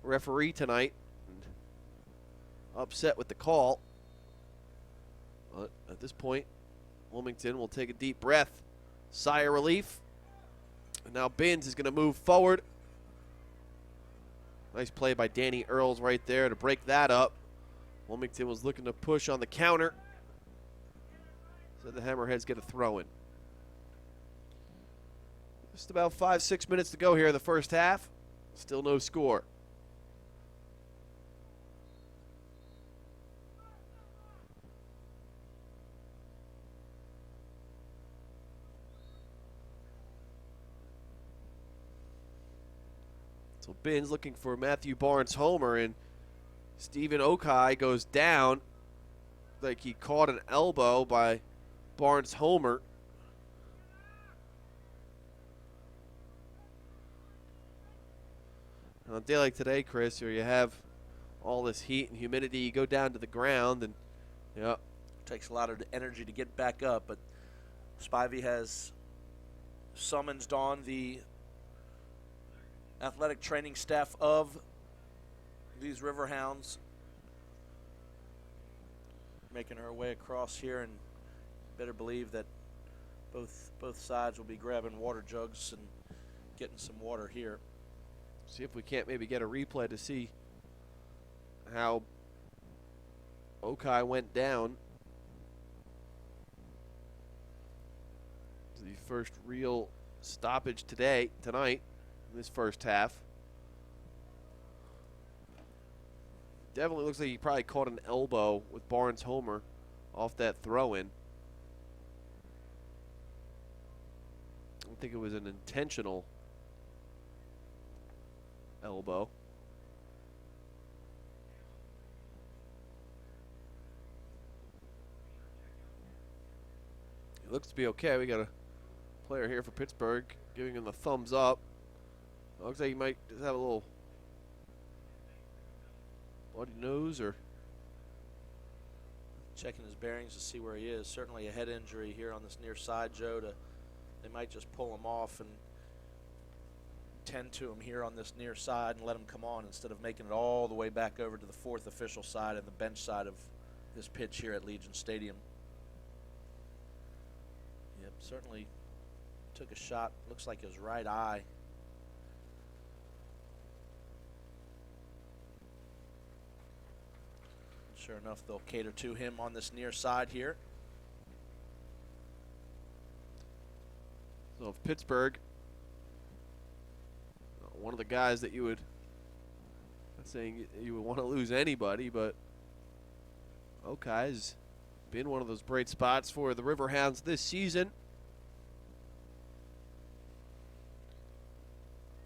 referee tonight, and upset with the call. But at this point, Wilmington will take a deep breath, sigh of relief. And now Binns is going to move forward. Nice play by Danny Earls right there to break that up. Wilmington was looking to push on the counter. So the Hammerheads get a throw in. Just about 5-6 minutes to go here in the first half. Still no score. So Binns looking for Matthew Barnes homer, and Stephen Okai goes down like he caught an elbow by Barnes homer. On a day like today, Chris, where you have all this heat and humidity, you go down to the ground, and yeah, takes a lot of energy to get back up. But Spivey has summoned on the athletic training staff of these Riverhounds, making her way across here, and better believe that both sides will be grabbing water jugs and getting some water here. See if we can't maybe get a replay to see how Okai went down. The first real stoppage tonight in this first half. Definitely looks like he probably caught an elbow with Barnes homer off that throw-in. I don't think it was an intentional elbow. It looks to be okay. We got a player here for Pittsburgh giving him the thumbs up. Looks like he might just have a little bloody nose, or checking his bearings to see where he is. Certainly a head injury here on this near side, Joe. They might just pull him off and tend to him here on this near side and let him come on instead of making it all the way back over to the fourth official side and the bench side of this pitch here at Legion Stadium. Yep, certainly took a shot. Looks like his right eye. Sure enough, they'll cater to him on this near side here. So if Pittsburgh, one of the guys that you would Not saying you would want to lose anybody, but Okai's been one of those bright spots for the Riverhounds this season.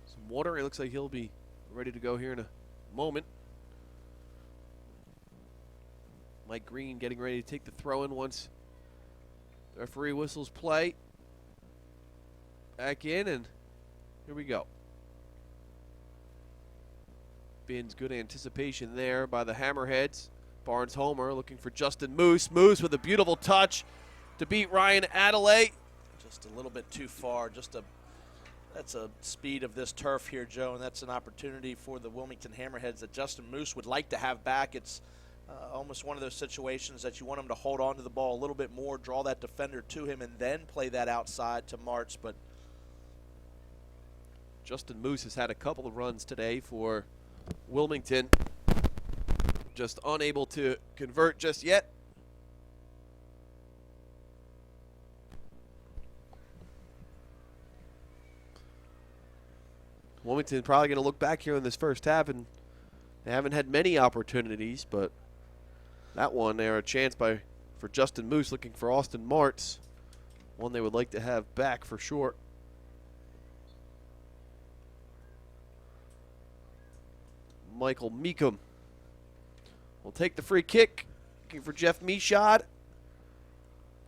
Some water. It looks like he'll be ready to go here in a moment. Mike Green getting ready to take the throw in once the referee whistles play. Back in, and here we go. Bin's good anticipation there by the Hammerheads. Barnes Homer looking for Justin Moose. Moose with a beautiful touch to beat Ryan Adelaide. Just a little bit too far. That's a speed of this turf here, Joe, and that's an opportunity for the Wilmington Hammerheads that Justin Moose would like to have back. It's almost one of those situations that you want him to hold on to the ball a little bit more, draw that defender to him, and then play that outside to Martz. But Justin Moose has had a couple of runs today for Wilmington. Just unable to convert just yet. Wilmington probably going to look back here in this first half, and they haven't had many opportunities, but that one there, a chance for Justin Moose looking for Austin Martz. One they would like to have back for sure. Michael Meekum will take the free kick, looking for Jeff Michaud.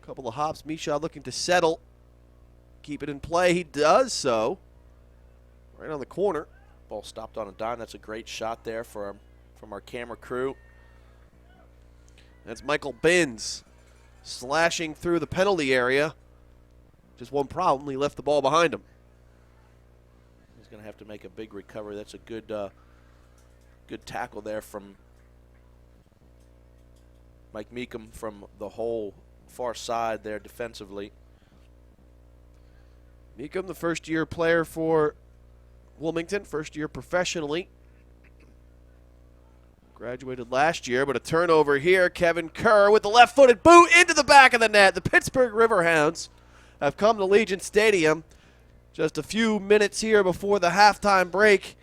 A couple of hops. Michaud looking to settle, keep it in play. He does so. Right on the corner. Ball stopped on a dime. That's a great shot there from our camera crew. That's Michael Binns slashing through the penalty area. Just one problem, he left the ball behind him. He's going to have to make a big recovery. That's a good tackle there from Mike Meekum from the whole far side there defensively. Meekum, the first-year player for Wilmington, first year professionally. Graduated last year, but a turnover here. Kevin Kerr with the left-footed boot into the back of the net. The Pittsburgh Riverhounds have come to Legion Stadium just a few minutes here before the halftime break.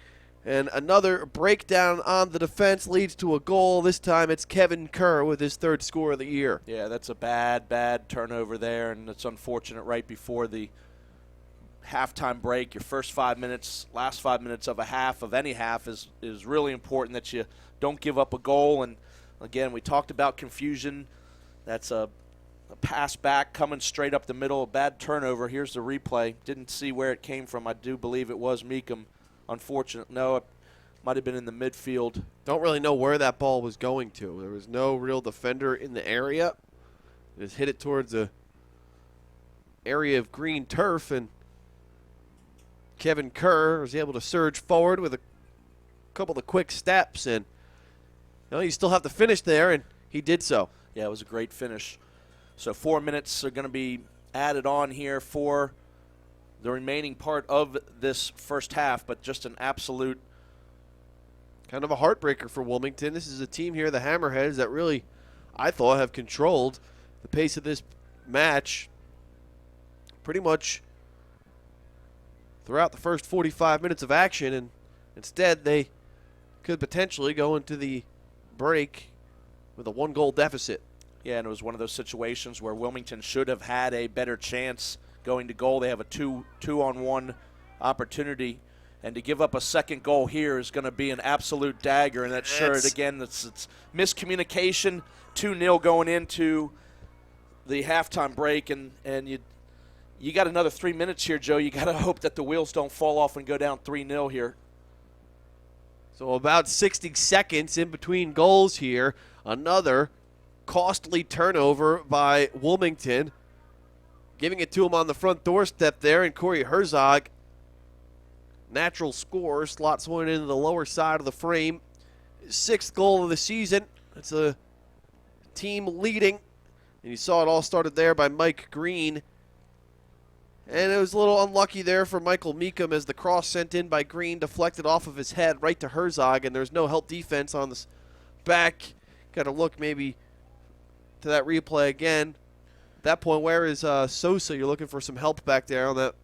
And another breakdown on the defense leads to a goal. This time it's Kevin Kerr with his third score of the year. Yeah, that's a bad turnover there, and it's unfortunate right before the halftime break. Your first 5 minutes, last 5 minutes of a half, of any half, is really important that you don't give up a goal. And, again, we talked about confusion. That's a pass back coming straight up the middle, a bad turnover. Here's the replay. Didn't see where it came from. I do believe it was Meekum. Unfortunate. No, it might have been in the midfield. Don't really know where that ball was going to. There was no real defender in the area. Just hit it towards the area of green turf, and Kevin Kerr was able to surge forward with a couple of quick steps, and you still have to finish there, and he did so. Yeah, it was a great finish. So 4 minutes are going to be added on here for the remaining part of this first half, but just an absolute kind of a heartbreaker for Wilmington. This is a team here, the Hammerheads, that really, I thought, have controlled the pace of this match pretty much throughout the first 45 minutes of action, and instead they could potentially go into the break with a one-goal deficit. Yeah, and it was one of those situations where Wilmington should have had a better chance going to goal. They have a two-on-one opportunity, and to give up a second goal here is going to be an absolute dagger, and that's sure, again, it's miscommunication, 2-0 going into the halftime break, and you got another 3 minutes here, Joe. You got to hope that the wheels don't fall off and go down 3-0 here. So about 60 seconds in between goals here. Another costly turnover by Wilmington, giving it to him on the front doorstep there, and Corey Herzog, natural scorer, slots one into the lower side of the frame. His sixth goal of the season. It's a team leading, and you saw it all started there by Mike Green. And it was a little unlucky there for Michael Meekum as the cross sent in by Green deflected off of his head right to Herzog, and there's no help defense on this back. Got to look maybe to that replay again. At that point, where is Sosa? You're looking for some help back there on that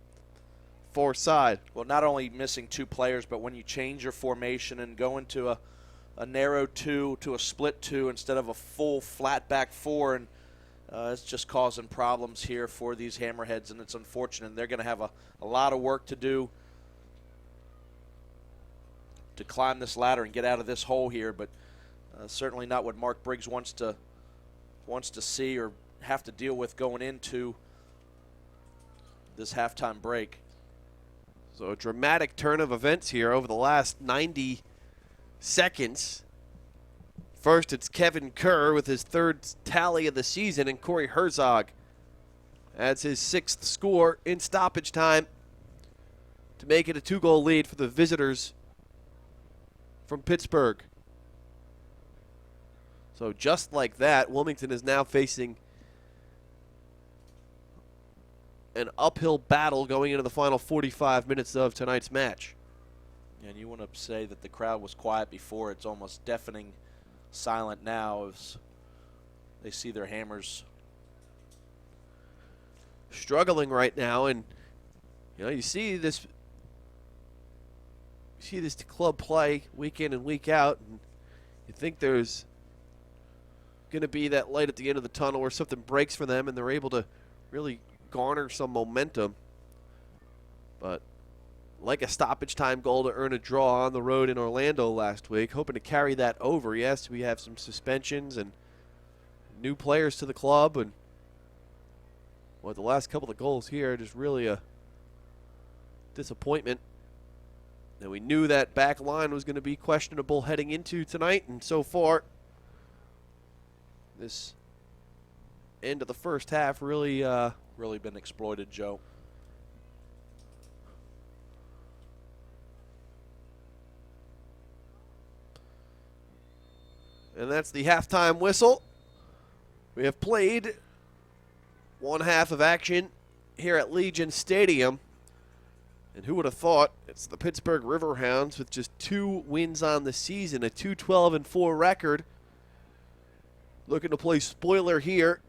far side. Well, not only missing 2 players, but when you change your formation and go into a narrow 2 to a split 2 instead of a full flat back 4, and it's just causing problems here for these Hammerheads, and it's unfortunate. They're going to have a lot of work to do to climb this ladder and get out of this hole here, but certainly not what Mark Briggs wants to see or have to deal with going into this halftime break. So a dramatic turn of events here over the last 90 seconds. First, it's Kevin Kerr with his 3rd tally of the season, and Corey Herzog adds his 6th score in stoppage time to make it a 2-goal lead for the visitors from Pittsburgh. So just like that, Wilmington is now facing an uphill battle going into the final 45 minutes of tonight's match. And you want to say that the crowd was quiet before. It's almost deafening silent now as they see their Hammers struggling right now. And you see this club play week in and week out, and you think there's going to be that light at the end of the tunnel where something breaks for them and they're able to really garner some momentum. But like a stoppage time goal to earn a draw on the road in Orlando last week, hoping to carry that over. Yes, we have some suspensions and new players to the club, and the last couple of goals here just really a disappointment. And we knew that back line was going to be questionable heading into tonight, and so far this end of the first half really been exploited, Joe. And that's the halftime whistle. We have played one half of action here at Legion Stadium. And who would have thought it's the Pittsburgh Riverhounds with just 2 wins on the season, a 2-12-4 record. Looking to play spoiler here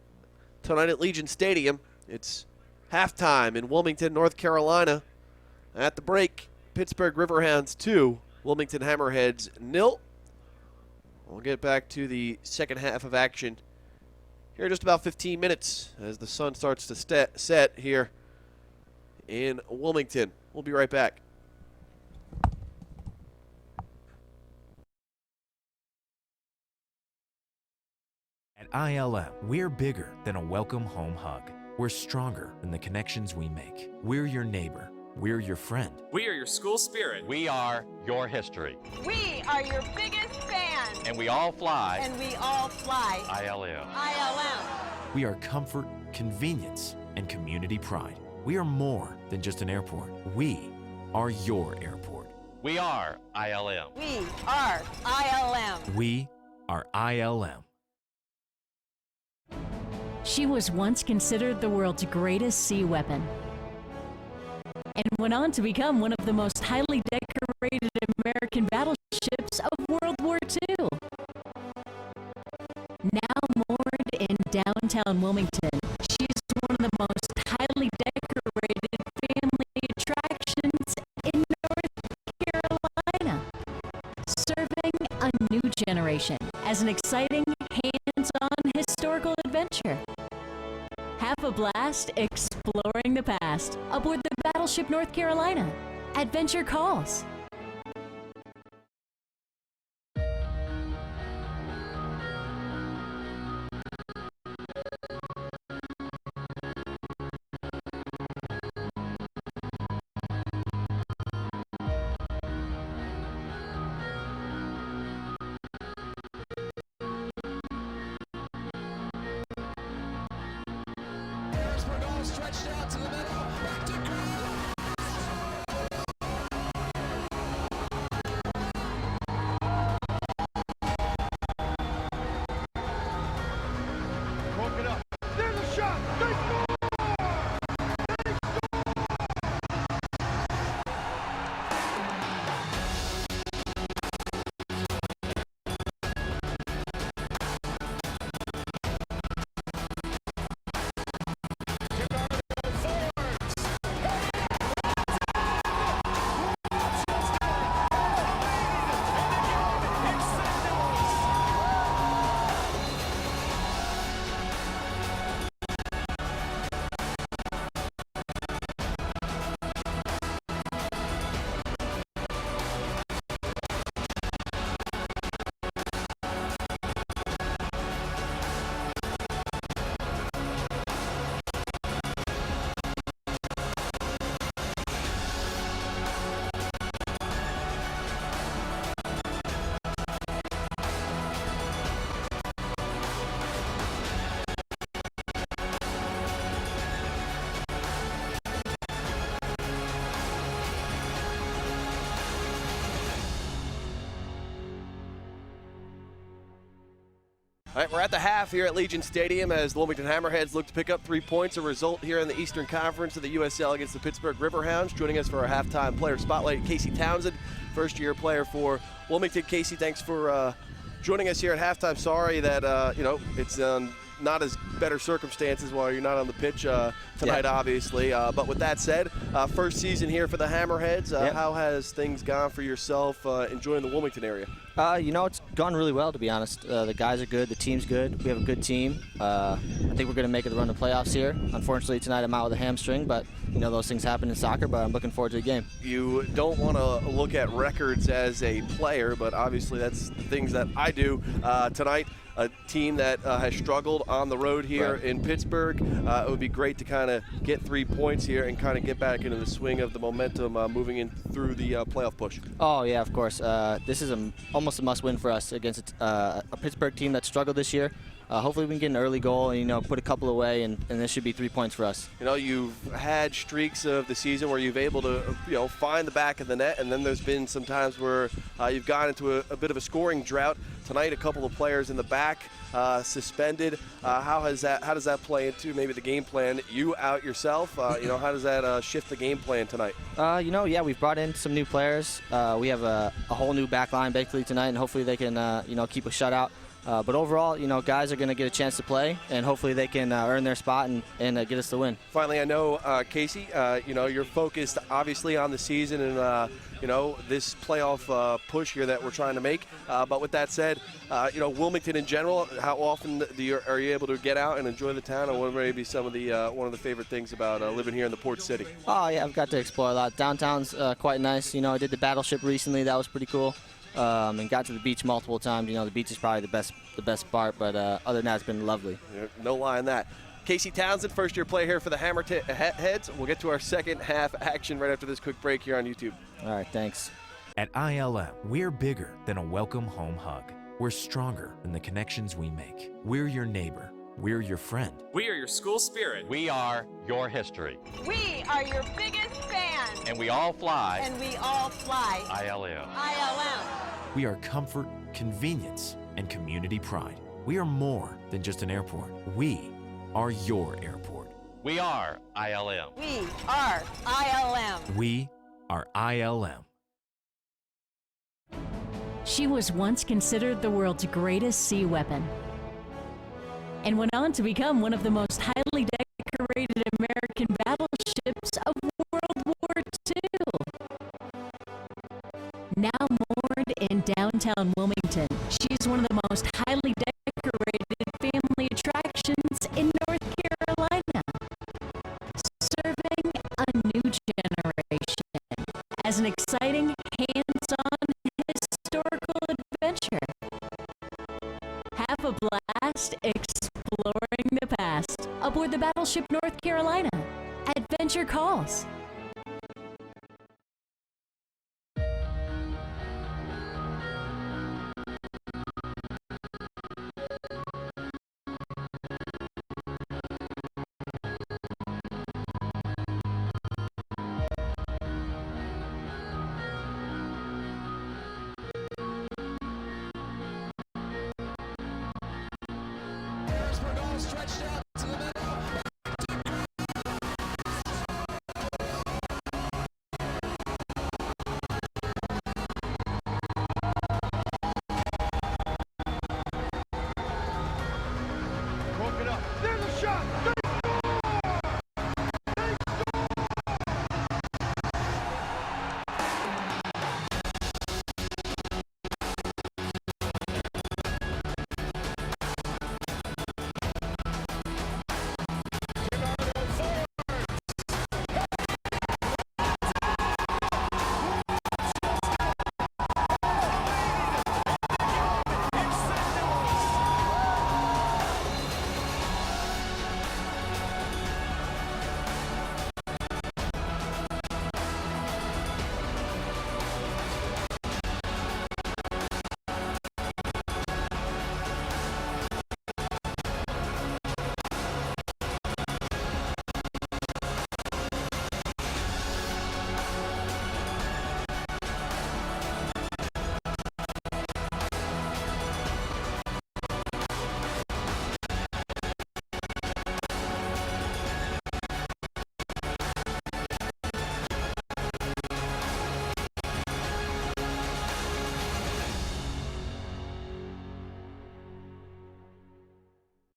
tonight at Legion Stadium. It's halftime in Wilmington, North Carolina. At the break, Pittsburgh Riverhounds 2, Wilmington Hammerheads 0. We'll get back to the second half of action here in just about 15 minutes as the sun starts to set here in Wilmington. We'll be right back. At ILM, we're bigger than a welcome home hug. We're stronger than the connections we make. We're your neighbor. We're your friend. We are your school spirit. We are your history. We are your biggest fans. And we all fly And we all fly ILM. ILM. We are comfort, convenience, and community pride. We are more than just an airport. We are your airport. We are ILM. We are ILM. We are ILM. She was once considered the world's greatest sea weapon and went on to become one of the most highly decorated American battleships of World War II. Now moored in downtown Wilmington, she is one of the most highly decorated family attractions in North Carolina, serving a new generation as an exciting, hands-on historical adventure. Have a blast exploring the past aboard the Battleship North Carolina. Adventure calls. Stretched out to the middle, back to Green. All right, we're at the half here at Legion Stadium as the Wilmington Hammerheads look to pick up 3 points. A result here in the Eastern Conference of the USL against the Pittsburgh Riverhounds. Joining us for our halftime player spotlight, Casey Townsend, first-year player for Wilmington. Casey, thanks for joining us here at halftime. Sorry that it's not as better circumstances while you're not on the pitch tonight, obviously. But with that said, first season here for the Hammerheads. How has things gone for yourself enjoying the Wilmington area? It's gone really well, to be honest. The guys are good. The team's good. We have a good team. I think we're going to make it to run the playoffs here. Unfortunately, tonight I'm out with a hamstring, but, those things happen in soccer, but I'm looking forward to the game. You don't want to look at records as a player, but obviously that's the things that I do. Tonight, a team that has struggled on the road here in Pittsburgh. It would be great to kind of get 3 points here and kind of get back into the swing of the momentum moving in through the playoff push. Oh, yeah, of course. This is almost a must-win for us against a Pittsburgh team that struggled this year. Hopefully we can get an early goal and, put a couple away, and this should be 3 points for us. You've had streaks of the season where you've able to, find the back of the net, and then there's been some times where you've gone into a bit of a scoring drought. Tonight, a couple of players in the back suspended. How does that play into maybe the game plan? You out yourself, how does that shift the game plan tonight? We've brought in some new players. We have a whole new back line basically tonight, and hopefully they can, keep a shutout. But overall, guys are going to get a chance to play, and hopefully they can earn their spot and get us the win. Finally, I know, Casey, you're focused obviously on the season and, this playoff push here that we're trying to make. But with that said, Wilmington in general, how often are you able to get out and enjoy the town, and what may be some of the one of the favorite things about living here in the Port City? Oh, yeah, I've got to explore a lot. Downtown's quite nice. I did the Battleship recently. That was pretty cool. And got to the beach multiple times. The beach is probably the best part, but other than that, it's been lovely. No lie on that. Casey Townsend, first-year player here for the Hammerheads. We'll get to our second half action right after this quick break here on YouTube. All right, thanks. At ILM, we're bigger than a welcome home hug. We're stronger than the connections we make. We're your neighbor. We're your friend. We are your school spirit. We are your history. We are your biggest fans. And we all fly And we all fly ILM. ILM. We are comfort, convenience, and community pride. We are more than just an airport. We are your airport. We are ILM. We are ILM. We are ILM. She was once considered the world's greatest sea weapon and went on to become one of the most highly decorated American battleships of World War II. Now moored in downtown Wilmington, she's one of the most highly decorated family attractions in North Carolina, serving a new generation as an exciting, hands-on historical adventure. Have a blast exploring the past aboard the Battleship North Carolina. Adventure calls. Stretched out to the middle.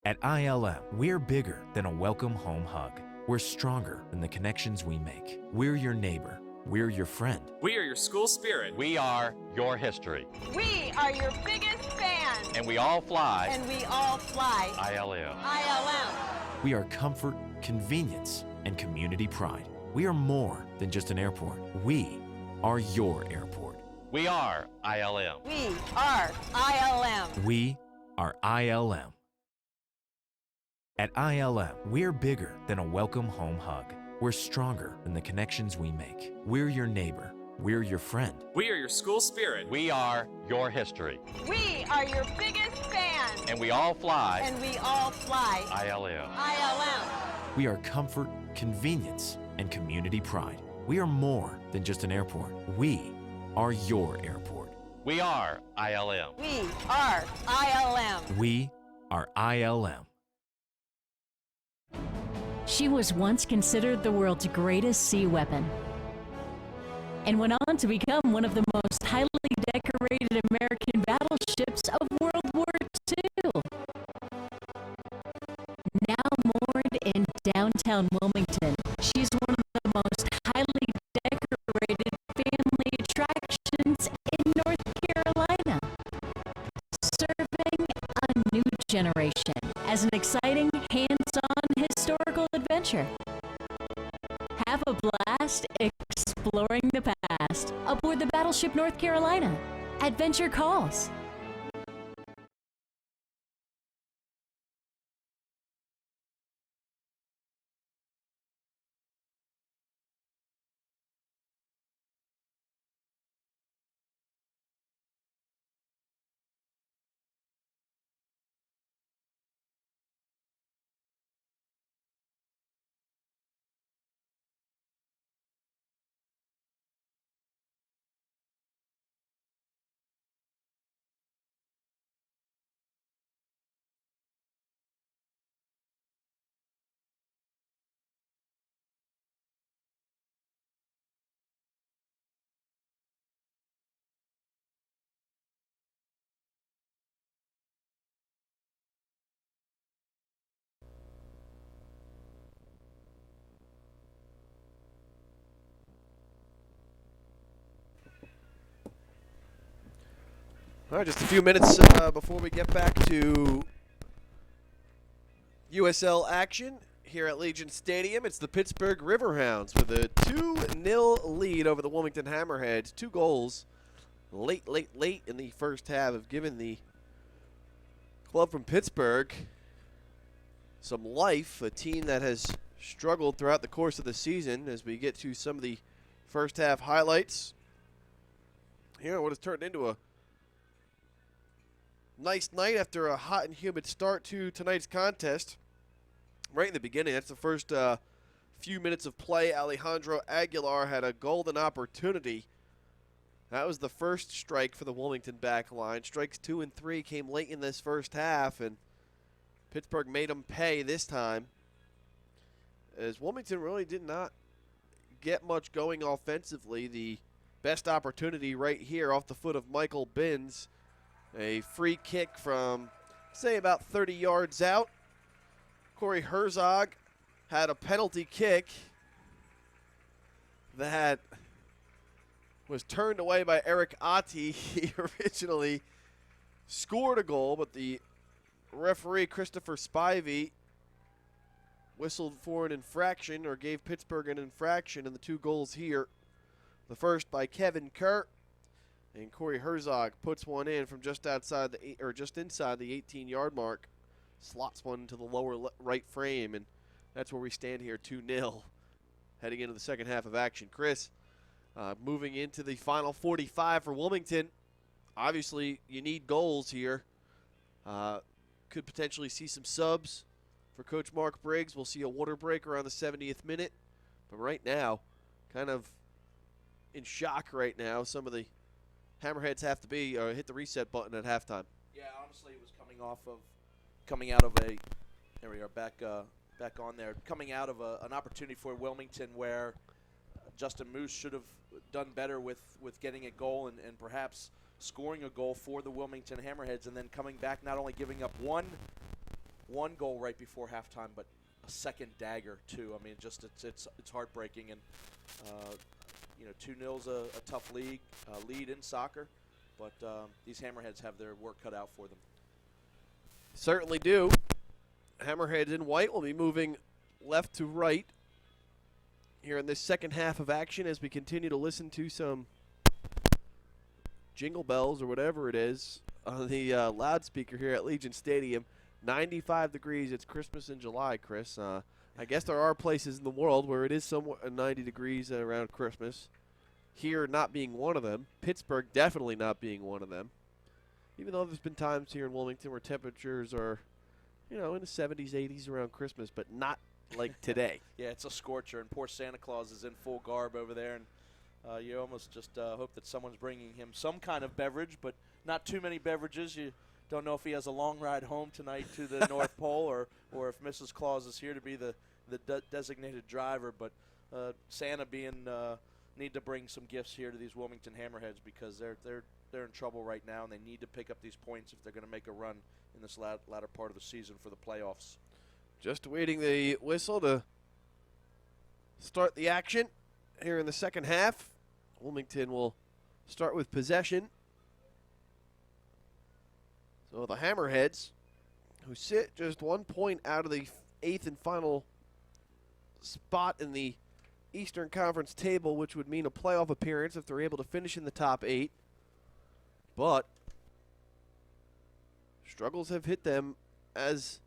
At ILM, we're bigger than a welcome home hug. We're stronger than the connections we make. We're your neighbor. We're your friend. We are your school spirit. We are your history. We are your biggest fans. And we all fly And we all fly ILM. ILM. We are comfort, convenience, and community pride. We are more than just an airport. We are your airport. We are ILM. We are ILM. We are ILM. At ILM, we're bigger than a welcome home hug. We're stronger than the connections we make. We're your neighbor. We're your friend. We are your school spirit. We are your history. We are your biggest fans. And we all fly And we all fly ILM. ILM. We are comfort, convenience, and community pride. We are more than just an airport. We are your airport. We are ILM. We are ILM. We are ILM. She was once considered the world's greatest sea weapon and went on to become one of the most highly decorated American battleships of World War II. Now moored in downtown Wilmington, she's one of the most highly decorated family attractions in North Carolina, serving a new generation as an exciting, hands-on historical adventure. Have a blast exploring the past aboard the Battleship North Carolina. Adventure calls. All right, just a few minutes before we get back to USL action here at Legion Stadium. It's the Pittsburgh Riverhounds with a 2-0 lead over the Wilmington Hammerheads. 2 goals late in the first half have given the club from Pittsburgh some life, a team that has struggled throughout the course of the season. As we get to some of the first half highlights, here what has turned into a nice night after a hot and humid start to tonight's contest. Right in the beginning, that's the first few minutes of play. Alejandro Aguilar had a golden opportunity. That was the first strike for the Wilmington back line. Strikes 2 and 3 came late in this first half, and Pittsburgh made them pay this time, as Wilmington really did not get much going offensively. The best opportunity right here off the foot of Michael Binns. A free kick from, say, about 30 yards out. Corey Herzog had a penalty kick that was turned away by Eric Ati. He originally scored a goal, but the referee, Christopher Spivey, whistled for an infraction, or gave Pittsburgh an infraction in the 2 goals here. The first by Kevin Kerr, and Corey Herzog puts one in from just outside just inside the 18-yard mark, slots one into the lower right frame, and that's where we stand here, 2-0, heading into the second half of action. Chris, moving into the final 45 for Wilmington. Obviously, you need goals here. Could potentially see some subs for Coach Mark Briggs. We'll see a water break around the 70th minute, but right now, kind of in shock right now. Some of the Hammerheads have to be hit the reset button at halftime. Yeah, honestly, it was coming out of a. There we are, back on there. Coming out of an opportunity for Wilmington where Justin Moose should have done better with getting a goal and perhaps scoring a goal for the Wilmington Hammerheads, and then coming back, not only giving up one one goal right before halftime, but a second dagger too. I mean, just it's heartbreaking, and 2-0's a tough lead in soccer, but these Hammerheads have their work cut out for them. Certainly do. Hammerheads in white will be moving left to right here in this second half of action as we continue to listen to some jingle bells or whatever it is on the loudspeaker here at Legion Stadium. 95 degrees. It's Christmas in July, Chris. I guess there are places in the world where it is somewhat 90 degrees around Christmas. Here not being one of them. Pittsburgh definitely not being one of them. Even though there's been times here in Wilmington where temperatures are, in the 70s, 80s around Christmas, but not like today. Yeah, it's a scorcher, and poor Santa Claus is in full garb over there, and you almost just hope that someone's bringing him some kind of beverage, but not too many beverages. You don't know if he has a long ride home tonight to the North Pole or if Mrs. Claus is here to be the designated driver, but Santa need to bring some gifts here to these Wilmington Hammerheads because they're in trouble right now, and they need to pick up these points if they're going to make a run in this latter part of the season for the playoffs. Just waiting the whistle to start the action here in the second half. Wilmington will start with possession. So the Hammerheads, who sit just 1 point out of the 8th and final spot in the Eastern Conference table, which would mean a playoff appearance if they're able to finish in the top 8. But struggles have hit them as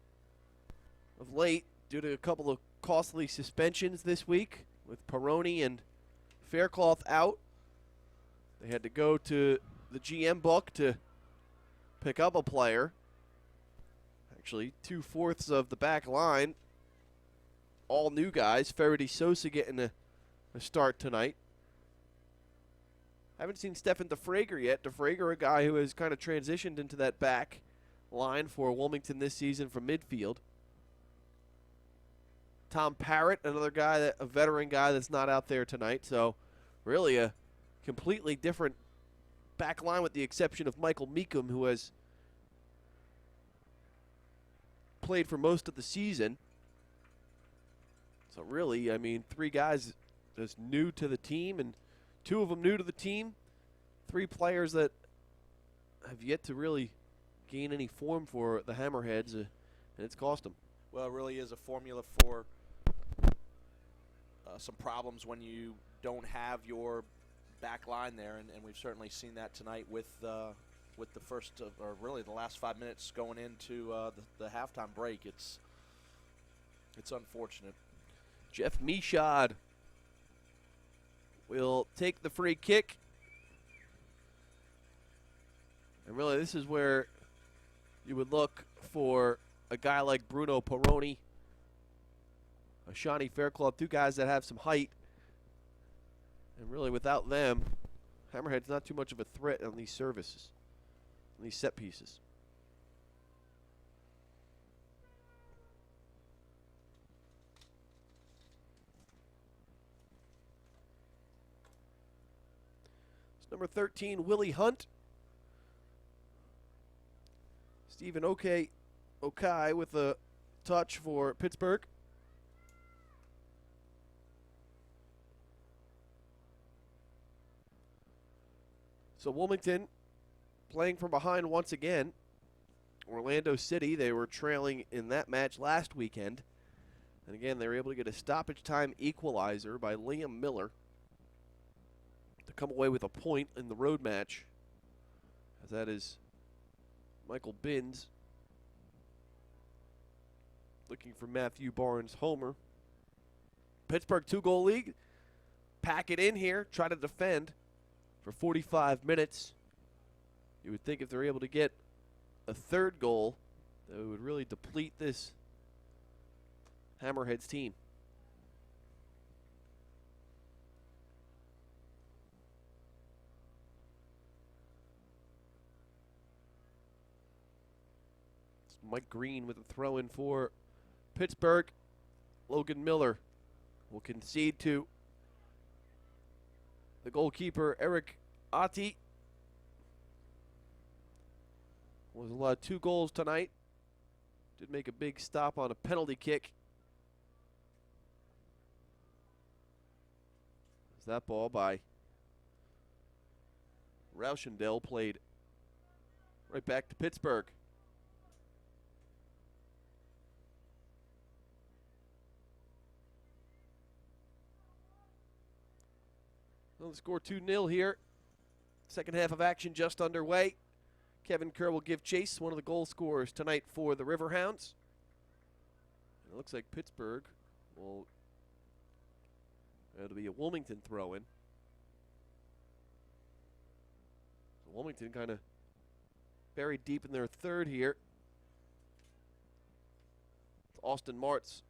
of late due to a couple of costly suspensions this week with Peroni and Faircloth out. They had to go to the GM book to pick up a player. Actually, 2/4 of the back line, all new guys. Ferretti Sosa getting a start tonight. Haven't seen Stefan DeFrager yet. DeFrager, a guy who has kind of transitioned into that back line for Wilmington this season from midfield. Tom Parrott, another guy, a veteran guy that's not out there tonight. So really a completely different back line with the exception of Michael Meekum, who has played for most of the season. So really, 3 guys just new to the team, and 2 of them new to the team. 3 players that have yet to really gain any form for the Hammerheads, and it's cost them. Well, it really is a formula for some problems when you don't have your back line there, and we've certainly seen that tonight with the first, or really the last 5 minutes going into the halftime break. It's unfortunate. Jeff Michaud will take the free kick. And really, this is where you would look for a guy like Bruno Peroni, a Shawnee Faircloth, 2 guys that have some height. And really, without them, Hammerhead's not too much of a threat on these services, on these set pieces. It's number 13, Willie Hunt. Stephen Okai with a touch for Pittsburgh. So Wilmington playing from behind once again. Orlando City, they were trailing in that match last weekend. And again, they were able to get a stoppage time equalizer by Liam Miller to come away with a point in the road match. As that is Michael Binns looking for Matthew Barnes' homer. Pittsburgh 2-goal lead. Pack it in here, try to defend for 45 minutes. You would think if they're able to get a 3rd goal, that would really deplete this Hammerheads team. It's Mike Green with a throw-in for Pittsburgh. Logan Miller will concede to the goalkeeper, Eric Ati. Was allowed 2 goals tonight Did make a big stop on a penalty kick. As that ball by Rauschendahl played right back to Pittsburgh. Well, the score 2-0 here. Second half of action just underway. Kevin Kerr will give chase, one of the goal scorers tonight for the Riverhounds. It looks like Pittsburgh will, it'll be a Wilmington throw-in. So Wilmington kind of buried deep in their third here. It's Austin Martz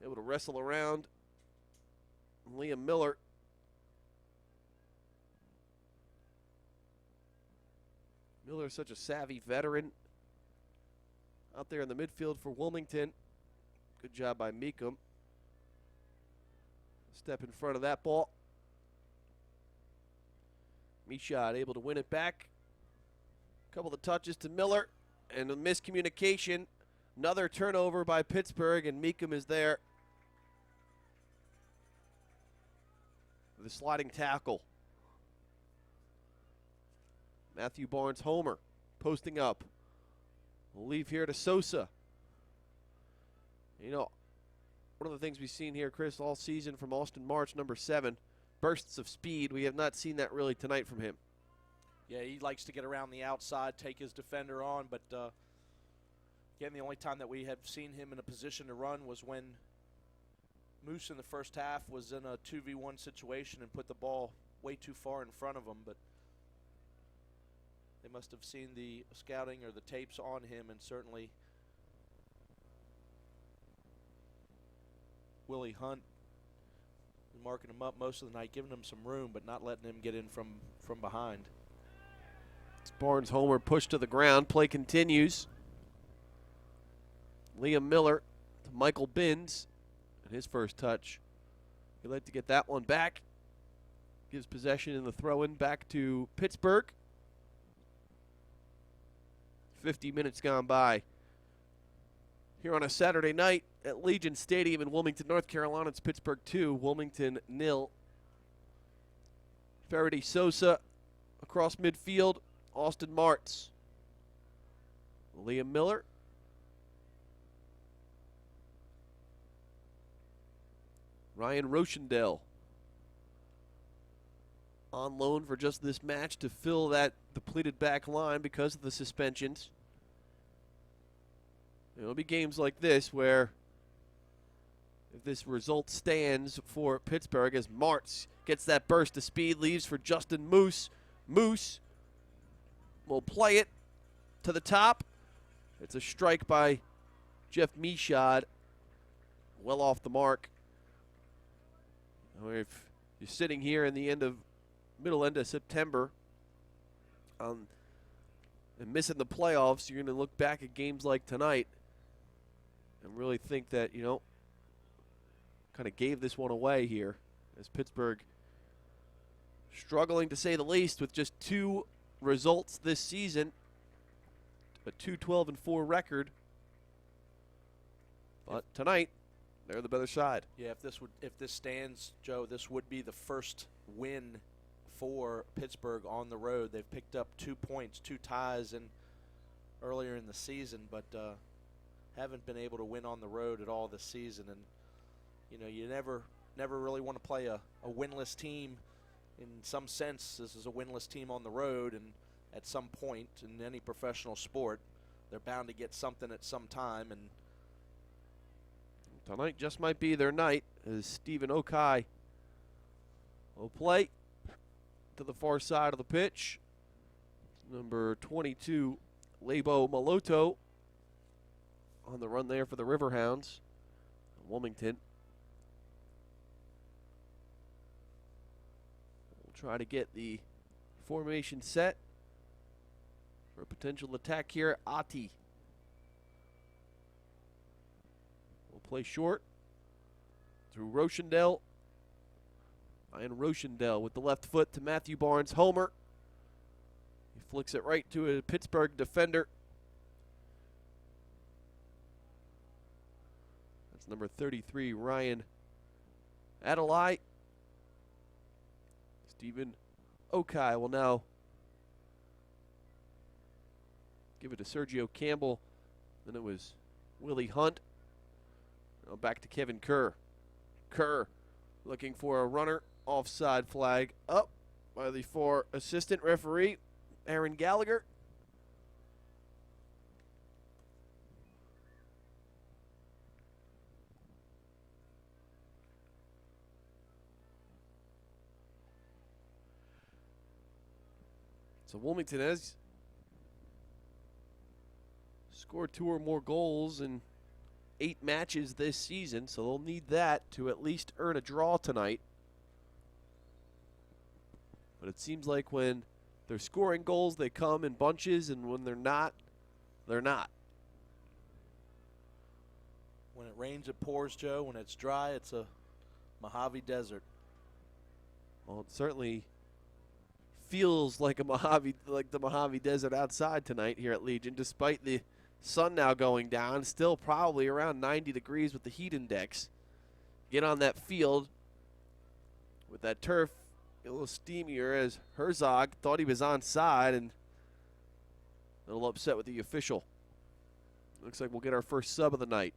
able to wrestle around. Liam Miller. Miller is such a savvy veteran out there in the midfield for Wilmington. Good job by Meekum. Step in front of that ball. Michaud able to win it back. A couple of touches to Miller and a miscommunication. Another turnover by Pittsburgh, and Meekum is there with a sliding tackle. Matthew Barnes Homer posting up. We'll leave here to Sosa. You know, one of the things we've seen here, Chris, all season from Austin March, number 7, bursts of speed. We have not seen that really tonight from him. Yeah, he likes to get around the outside, take his defender on, but again, the only time that we have seen him in a position to run was when Moose in the first half was in a 2v1 situation and put the ball way too far in front of him, but they must have seen the scouting or the tapes on him, and certainly Willie Hunt marking him up most of the night, giving him some room, but not letting him get in from behind. It's Barnes Homer pushed to the ground. Play continues. Liam Miller to Michael Binns, and his first touch. He'd like to get that one back. Gives possession in the throw-in back to Pittsburgh. 50 minutes gone by. Here on a Saturday night at Legion Stadium in Wilmington, North Carolina, it's Pittsburgh 2, Wilmington 0. Faraday Sosa across midfield, Austin Martz. Liam Miller. Ryan Rochendale on loan for just this match to fill that depleted back line because of the suspensions. There'll be games like this where if this result stands for Pittsburgh as Martz gets that burst of speed, leaves for Justin Moose. Moose will play it to the top. It's a strike by Jeff Michaud. Well off the mark. If you're sitting here in the middle end of September and missing the playoffs, you're going to look back at games like tonight and really think that, kind of gave this one away here as Pittsburgh struggling to say the least with just 2 results this season, a 2-12-4 record. But tonight, they're the better side. Yeah, if this stands, Joe, this would be the first win for Pittsburgh on the road. They've picked up 2 points, 2 ties earlier in the season, but haven't been able to win on the road at all this season. And you never really want to play a winless team. In some sense, this is a winless team on the road, and at some point in any professional sport, they're bound to get something at some time. And tonight just might be their night as Stephen Okai will play to the far side of the pitch. Number 22, Lebo Maloto on the run there for the Riverhounds. Wilmington will try to get the formation set for a potential attack here. Ati will play short through Rochendale. Ryan Rochendale with the left foot to Matthew Barnes Homer. He flicks it right to a Pittsburgh defender. That's number 33, Ryan Adelaide. Stephen Okai will now give it to Sergio Campbell. Then it was Willie Hunt. Now back to Kevin Kerr. Kerr looking for a runner. Offside flag up by the 4 assistant referee, Aaron Gallagher. So Wilmington has scored 2 or more goals in 8 matches this season, so they'll need that to at least earn a draw tonight. But it seems like when they're scoring goals, they come in bunches, and when they're not, they're not. When it rains, it pours, Joe. When it's dry, it's a Mojave Desert. Well, it certainly feels like the Mojave Desert outside tonight here at Legion, despite the sun now going down. Still probably around 90 degrees with the heat index. Get on that field with that turf a little steamier, as Herzog thought he was onside and a little upset with the official. Looks like we'll get our first sub of the night.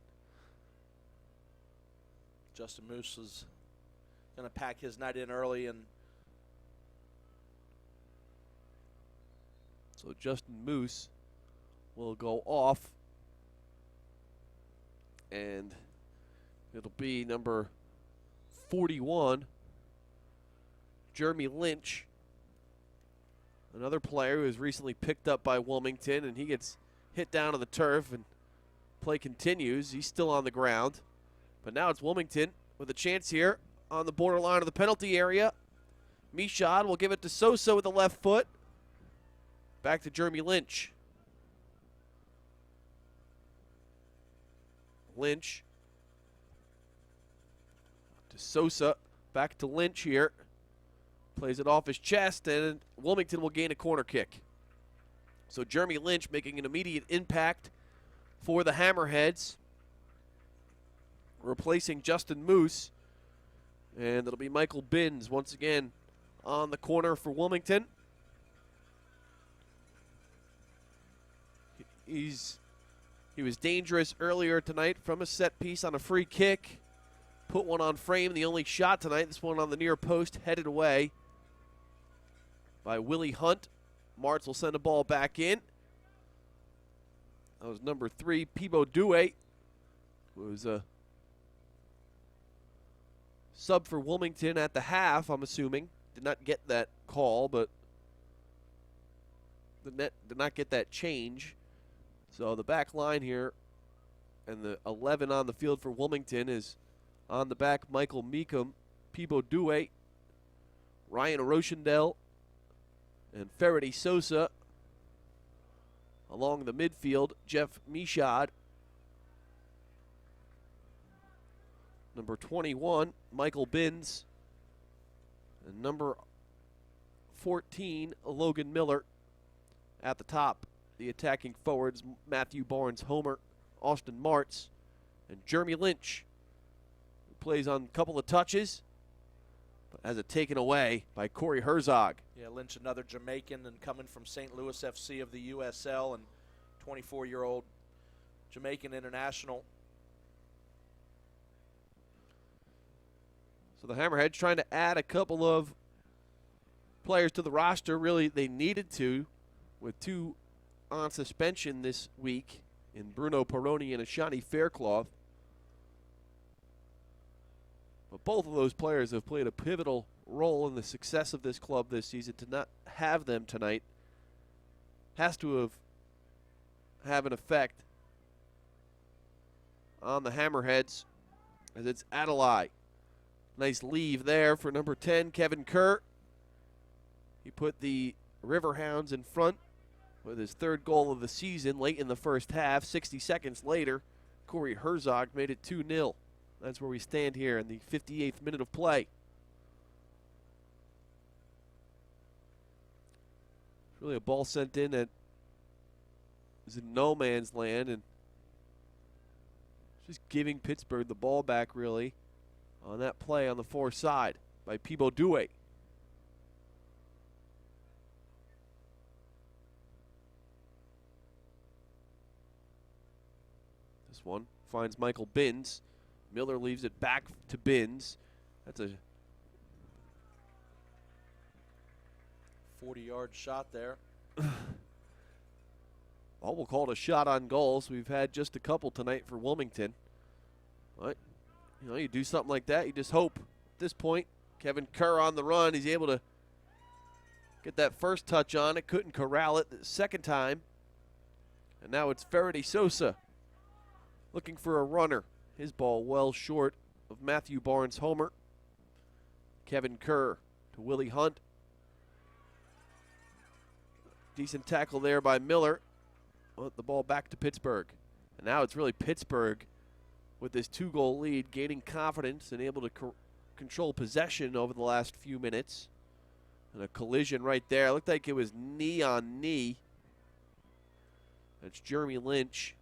Justin Moose is going to pack his night in early, and so Justin Moose will go off, and it'll be number 41, Jeremy Lynch, another player who was recently picked up by Wilmington, and he gets hit down on the turf, and play continues. He's still on the ground, but now it's Wilmington with a chance here on the borderline of the penalty area. Michaud will give it to Sosa with the left foot. Back to Jeremy Lynch. Lynch to Sosa. Back to Lynch here. Plays it off his chest, and Wilmington will gain a corner kick. So Jeremy Lynch making an immediate impact for the Hammerheads, replacing Justin Moose. And it'll be Michael Binns once again on the corner for Wilmington. He was dangerous earlier tonight from a set piece on a free kick. Put one on frame, the only shot tonight. This one on the near post, headed away by Willie Hunt. Martz will send the ball back in. That was number 3, Pibo Due, who was a sub for Wilmington at the half, I'm assuming. Did not get that call, but the net did not get that change. So the back line here, and the 11 on the field for Wilmington is on the back, Michael Meekum, Pibo Due, Ryan Rochendale, and Faraday Sosa. Along the midfield, Jeff Michaud. Number 21, Michael Binns. And number 14, Logan Miller. At the top, the attacking forwards, Matthew Barnes-Homer, Austin Martz, and Jeremy Lynch, who plays on a couple of touches, but has it taken away by Corey Herzog. yeah, Lynch, another Jamaican, and coming from St. Louis FC of the USL, and 24-year-old Jamaican international. So the Hammerheads trying to add a couple of players to the roster. Really, they needed to, with 2 on suspension this week in Bruno Peroni and Ashani Faircloth. But both of those players have played a pivotal role in the success of this club this season. To not have them tonight has to have an effect on the Hammerheads, as it's Adelaide. Nice leave there for number 10, Kevin Kerr. He put the Riverhounds in front with his 3rd goal of the season late in the first half. 60 seconds later, Corey Herzog made it 2-0. That's where we stand here in the 58th minute of play. It's really a ball sent in that is in no man's land, and Just giving Pittsburgh the ball back, really, on that play on the far side by Peebo Due. This one finds Michael Binns. Miller leaves it back to Binns. That's a 40-yard shot there. Well, we'll call it a shot on goals. We've had just a couple tonight for Wilmington. But, you know, you do something like that, you just hope. At this point, Kevin Kerr on the run. He's able to get that first touch on it. Couldn't corral it the second time. And now it's Faraday Sosa looking for a runner. His ball well short of Matthew Barnes' homer. Kevin Kerr to Willie Hunt. Decent tackle there by Miller. The ball back to Pittsburgh. And now it's really Pittsburgh with this 2-goal lead, gaining confidence and able to control possession over the last few minutes. And a collision right there. It looked like it was knee on knee. That's Jeremy Lynch.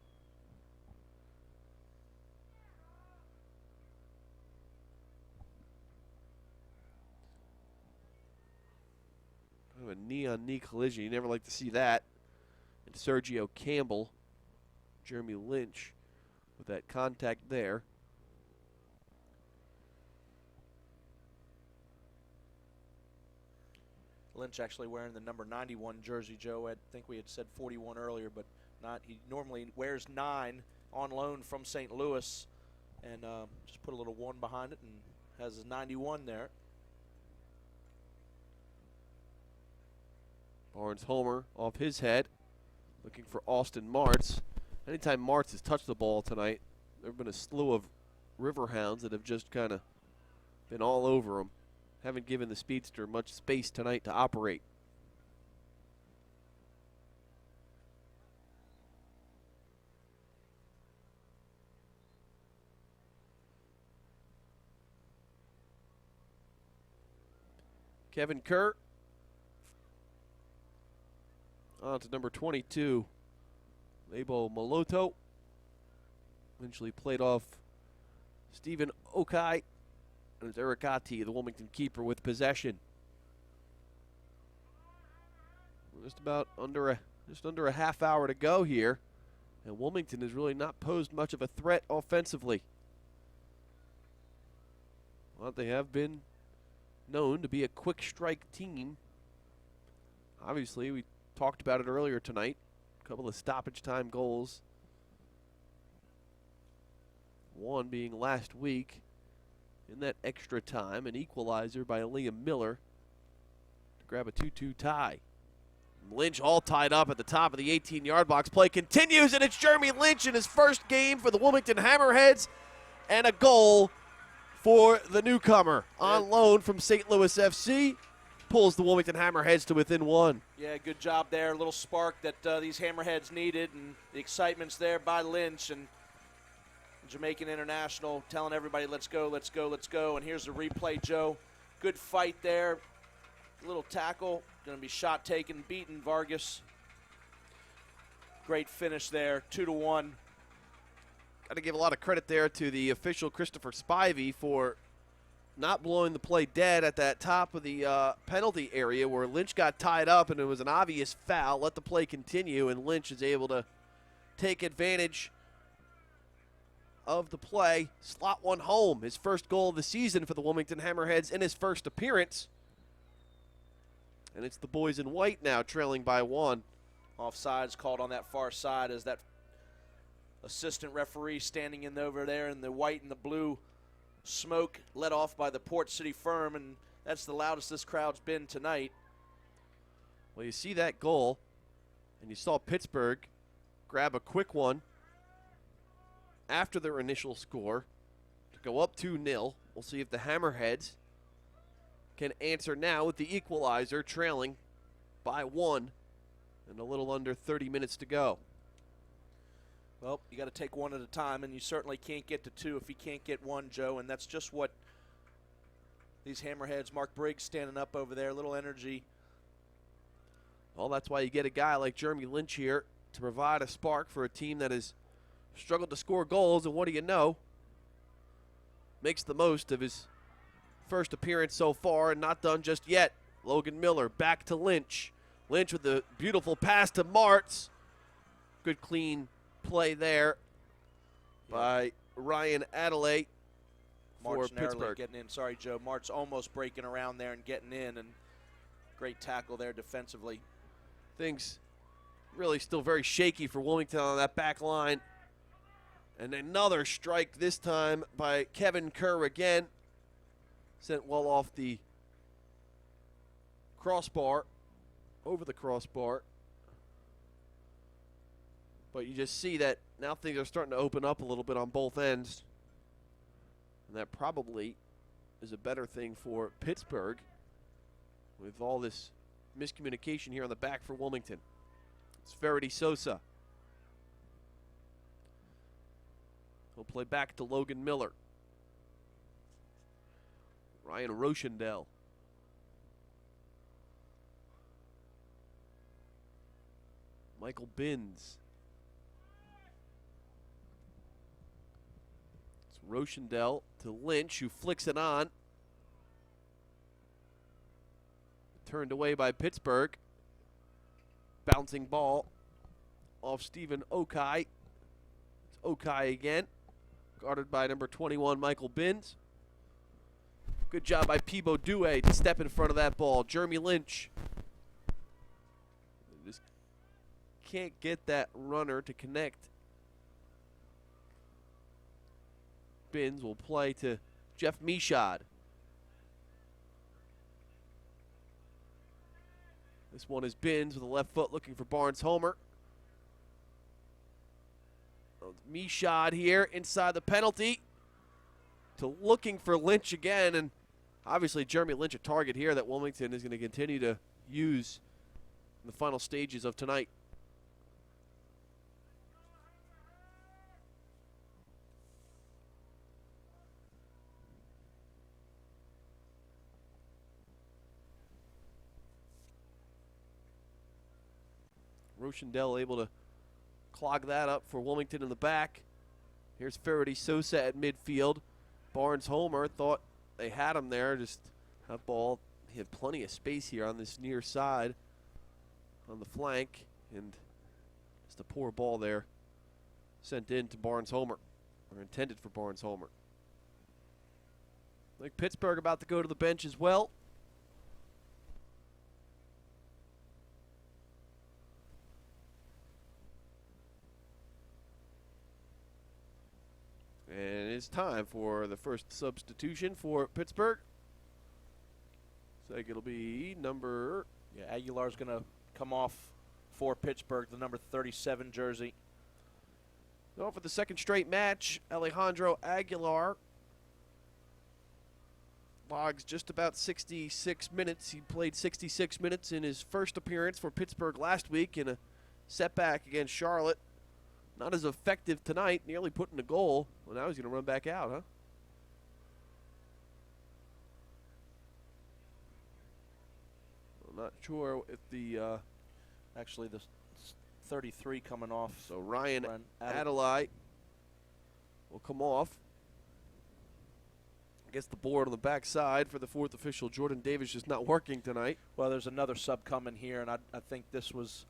Kind of a knee-on-knee collision. You never like to see that. And Sergio Campbell, Jeremy Lynch with that contact there. Lynch actually wearing the number 91 jersey, Joe. I think we had said 41 earlier, but not. He normally wears 9 on loan from St. Louis, and just put a little 1 behind it and has his 91 there. Barnes homer off his head. Looking for Austin Martz. Anytime Martz has touched the ball tonight, there have been a slew of Riverhounds that have just kind of been all over him. Haven't given the speedster much space tonight to operate. Kevin Kerr. On to number 22, Lebo Maloto. Eventually played off Stephen Okai. And it's Eric Atti, the Wilmington keeper, with possession. Just under a half hour to go here. And Wilmington has really not posed much of a threat offensively. Well, they have been known to be a quick strike team. Obviously, we talked about it earlier tonight. A couple of stoppage time goals. One being last week in that extra time, an equalizer by Liam Miller to grab a 2-2 tie. Lynch all tied up at the top of the 18-yard box. Play continues, and it's Jeremy Lynch in his first game for the Wilmington Hammerheads, and a goal for the newcomer on loan from St. Louis FC. Pulls the Wilmington Hammerheads to within 1. Yeah, good job there. A little spark that these Hammerheads needed, and the excitement's there by Lynch, and Jamaican International telling everybody, let's go, let's go, let's go. And here's the replay, Joe. Good fight there. Little tackle. Going to be shot taken, beaten Vargas. Great finish there, 2-1. Got to give a lot of credit there to the official Christopher Spivey for not blowing the play dead at that top of the penalty area where Lynch got tied up and it was an obvious foul. Let the play continue, and Lynch is able to take advantage of the play. Slot one home, his first goal of the season for the Wilmington Hammerheads in his first appearance. And it's the boys in white now trailing by 1. Offsides called on that far side as that assistant referee standing in over there in the white and the blue smoke let off by the Port City firm, and that's the loudest this crowd's been tonight. Well, you see that goal, and you saw Pittsburgh grab a quick one after their initial score to go up 2-0. We'll see if the Hammerheads can answer now with the equalizer, trailing by 1 and a little under 30 minutes to go. Well, you got to take one at a time, and you certainly can't get to 2 if you can't get 1, Joe, and that's just what these Hammerheads, Mark Briggs standing up over there, a little energy. Well, that's why you get a guy like Jeremy Lynch here to provide a spark for a team that is struggled to score goals, and what do you know? Makes the most of his first appearance so far, and not done just yet. Logan Miller back to Lynch. Lynch with the beautiful pass to Martz. Good clean play there by Ryan Adelaide for March narrowly Pittsburgh. getting in. Sorry, Joe. March almost breaking around there and getting in, and great tackle there defensively. Things really still very shaky for Wilmington on that back line. And another strike this time by Kevin Kerr again. Sent well off the crossbar, over the crossbar. But you just see that now things are starting to open up a little bit on both ends. And that probably is a better thing for Pittsburgh with all this miscommunication here on the back for Wilmington. It's Verity Sosa. He'll play back to Logan Miller. Ryan Rochendale. Michael Binns. It's Rochendale to Lynch, who flicks it on. Turned away by Pittsburgh. Bouncing ball off Stephen Okai. It's Okai again. Guarded by number 21, Michael Binns. Good job by Peebo Due to step in front of that ball. Jeremy Lynch. Just can't get that runner to connect. Binns will play to Jeff Michaud. This one is Binns with a left foot looking for Barnes-Homer. Michaud here inside the penalty to looking for Lynch again, and obviously Jeremy Lynch a target here that Wilmington is going to continue to use in the final stages of tonight. Rochendale able to clog that up for Wilmington in the back. Here's Verity Sosa at midfield. Barnes-Homer thought they had him there. Just that ball, he had plenty of space here on this near side on the flank, and just a poor ball there sent in to Barnes-Homer, or intended for Barnes-Homer. I think Pittsburgh about to go to the bench as well. And it's time for the first substitution for Pittsburgh. So it'll be number... Yeah, Aguilar's going to come off for Pittsburgh, the number 37 jersey. So for the second straight match, Alejandro Aguilar logs just about 66 minutes. He played 66 minutes in his first appearance for Pittsburgh last week in a setback against Charlotte. Not as effective tonight, nearly putting a goal. Well, now he's going to run back out, huh? I'm not sure if the... Actually, the 33 coming off. So Ryan Adelaide will come off. I guess the board on the back side for the fourth official, Jordan Davis, is not working tonight. Well, there's another sub coming here, and I think this was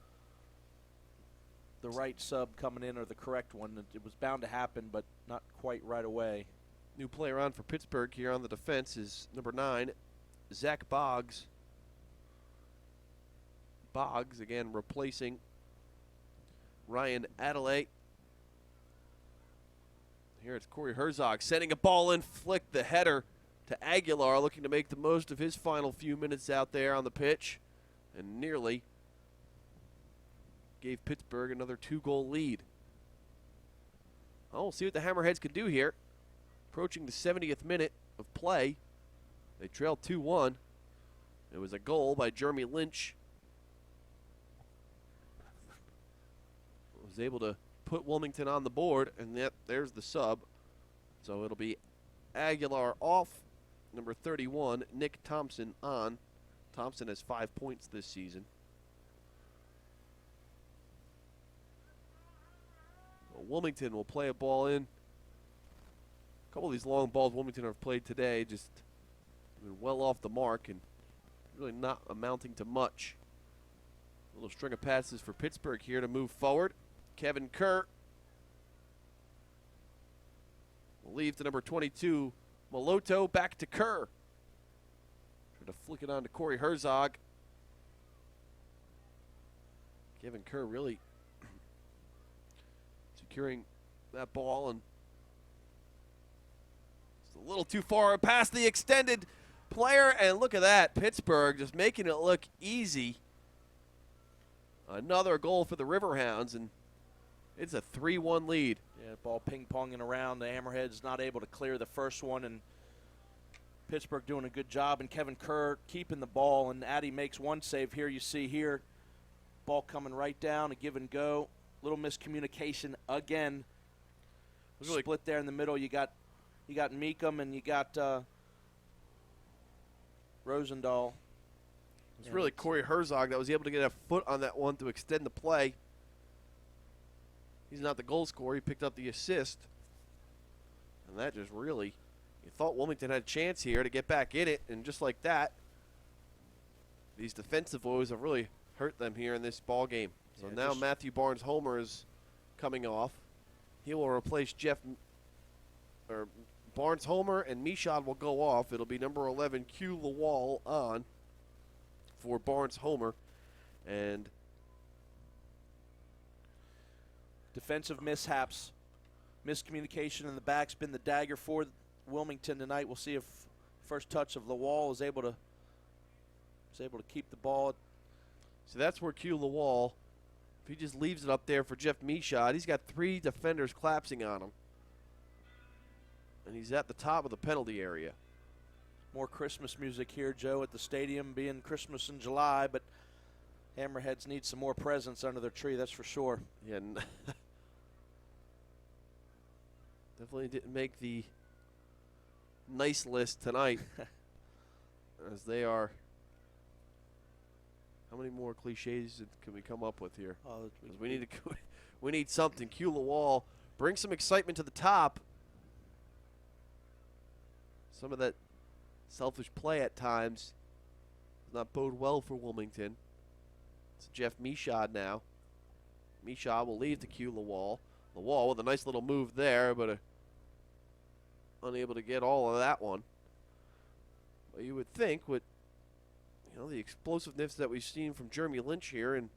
the right sub coming in, or the correct one. It was bound to happen, but not quite right away. New player on for Pittsburgh here on the defense is number 9, Zach Boggs. Boggs, again, replacing Ryan Adelaide. Here it's Corey Herzog sending a ball in, flicked the header to Aguilar, looking to make the most of his final few minutes out there on the pitch, and nearly gave Pittsburgh another 2-goal lead. Oh, we'll see what the Hammerheads can do here. Approaching the 70th minute of play. They trailed 2-1. It was a goal by Jeremy Lynch. Was able to put Wilmington on the board, and there's the sub. So it'll be Aguilar off, number 31, Nick Thompson on. Thompson has 5 points this season. Wilmington will play a ball in. A couple of these long balls Wilmington have played today just been well off the mark and really not amounting to much. A little string of passes for Pittsburgh here to move forward. Kevin Kerr will leave to number 22. Moloto back to Kerr. Try to flick it on to Corey Herzog. Kevin Kerr really securing that ball, and it's a little too far past the extended player, and look at that. Pittsburgh just making it look easy. Another goal for the Riverhounds, and it's a 3-1 lead. Yeah, ball ping-ponging around. The Hammerheads not able to clear the first one, and Pittsburgh doing a good job, and Kevin Kerr keeping the ball, and Addy makes one save here. You see here, ball coming right down, a give and go. Little miscommunication again. Really split there in the middle. You got Meekum and you got Rosendahl. It was really Corey Herzog that was able to get a foot on that one to extend the play. He's not the goal scorer. He picked up the assist. And that just really, you thought Wilmington had a chance here to get back in it, and just like that, these defensive woes have really hurt them here in this ball game. So now Matthew Barnes-Homer is coming off. He will replace Barnes-Homer, and Michaud will go off. It'll be number 11, Q Lawal, on for Barnes-Homer. And defensive mishaps, miscommunication in the back's been the dagger for Wilmington tonight. We'll see if first touch of Lawal is able to keep the ball. So that's where Q Lawal, if he just leaves it up there for Jeff Michaud, he's got 3 defenders collapsing on him. And he's at the top of the penalty area. More Christmas music here, Joe, at the stadium, being Christmas in July, but Hammerheads need some more presents under their tree, that's for sure. Yeah, definitely didn't make the nice list tonight, as they are. How many more cliches can we come up with here? We need something. Q Lawal, bring some excitement to the top. Some of that selfish play at times does not bode well for Wilmington. It's Jeff Michaud now. Michaud will leave to Q Lawal. Lawal with a nice little move there, but unable to get all of that one. Well, you would think with the explosiveness that we've seen from Jeremy Lynch here in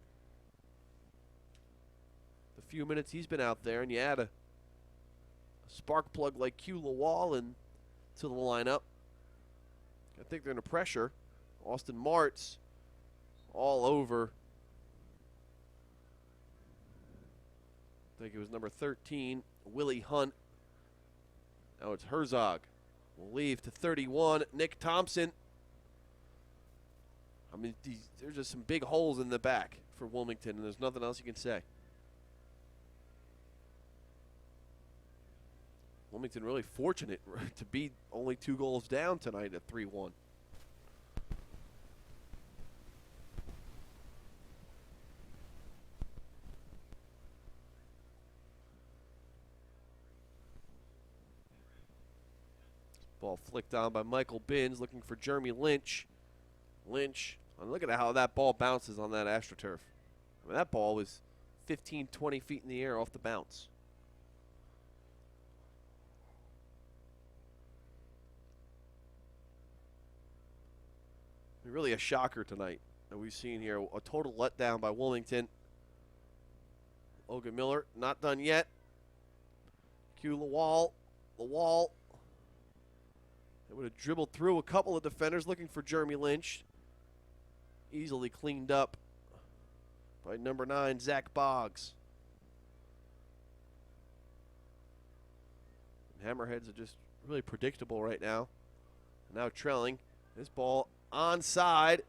the few minutes he's been out there, and you add a spark plug like Q Lawal into the lineup, I think they're under pressure. Austin Martz all over. I think it was number 13, Willie Hunt. Now it's Herzog. We'll leave to 31, Nick Thompson. I mean, there's just some big holes in the back for Wilmington, and there's nothing else you can say. Wilmington really fortunate to be only 2 goals down tonight at 3-1. Ball flicked on by Michael Binns, looking for Jeremy Lynch. Lynch, and look at how that ball bounces on that AstroTurf. I mean, that ball was 15, 20 feet in the air off the bounce. Really a shocker tonight that we've seen here. A total letdown by Wilmington. Logan Miller, not done yet. Q Lawal. Lawal. They would have dribbled through a couple of defenders looking for Jeremy Lynch. Easily cleaned up by number 9, Zach Boggs. And Hammerheads are just really predictable right now. Now trailing. This ball onside.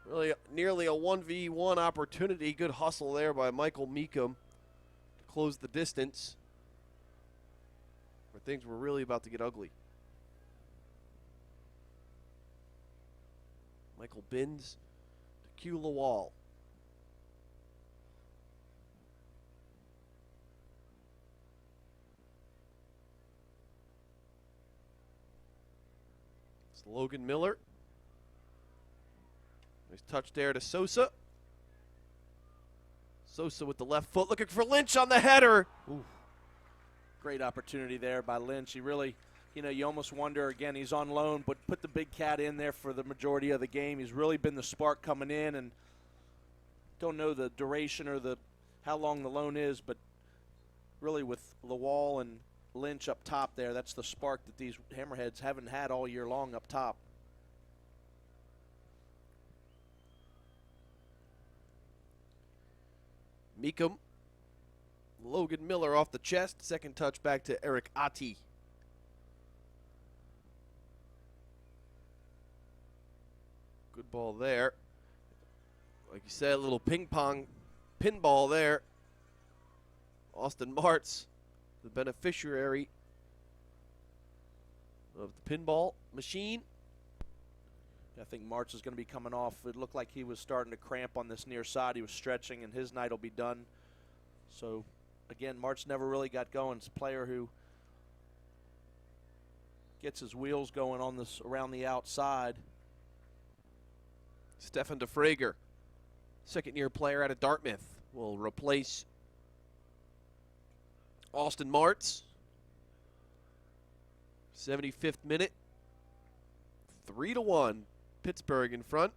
Really nearly a 1v1 opportunity. Good hustle there by Michael Meekum to close the distance, where things were really about to get ugly. Michael Binns to Q Lawal. Logan Miller. Nice touch there to Sosa. Sosa with the left foot looking for Lynch on the header. Ooh. Great opportunity there by Lynch. He really, you almost wonder, again, he's on loan, but put the big cat in there for the majority of the game. He's really been the spark coming in, and don't know the duration or how long the loan is, but really with Lawal and Lynch up top there, that's the spark that these Hammerheads haven't had all year long up top. Meekum. Logan Miller off the chest. Second touch back to Eric Ati. Good ball there. Like you said, a little ping pong pinball there. Austin Martz, the beneficiary of the pinball machine. I think Martz is going to be coming off. It looked like he was starting to cramp on this near side. He was stretching, and his night will be done. So, again, Martz never really got going. It's a player who gets his wheels going on this around the outside. Stefan DeFrager, second-year player out of Dartmouth, will replace Austin Martz. 75th minute. 3-1. Pittsburgh in front.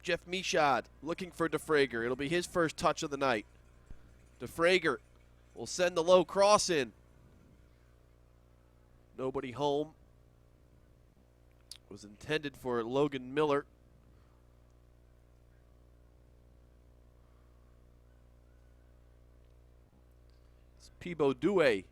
Jeff Michaud looking for DeFrager. It'll be his first touch of the night. DeFrager will send the low cross in. Nobody home. Was intended for Logan Miller. It's Peebo Due.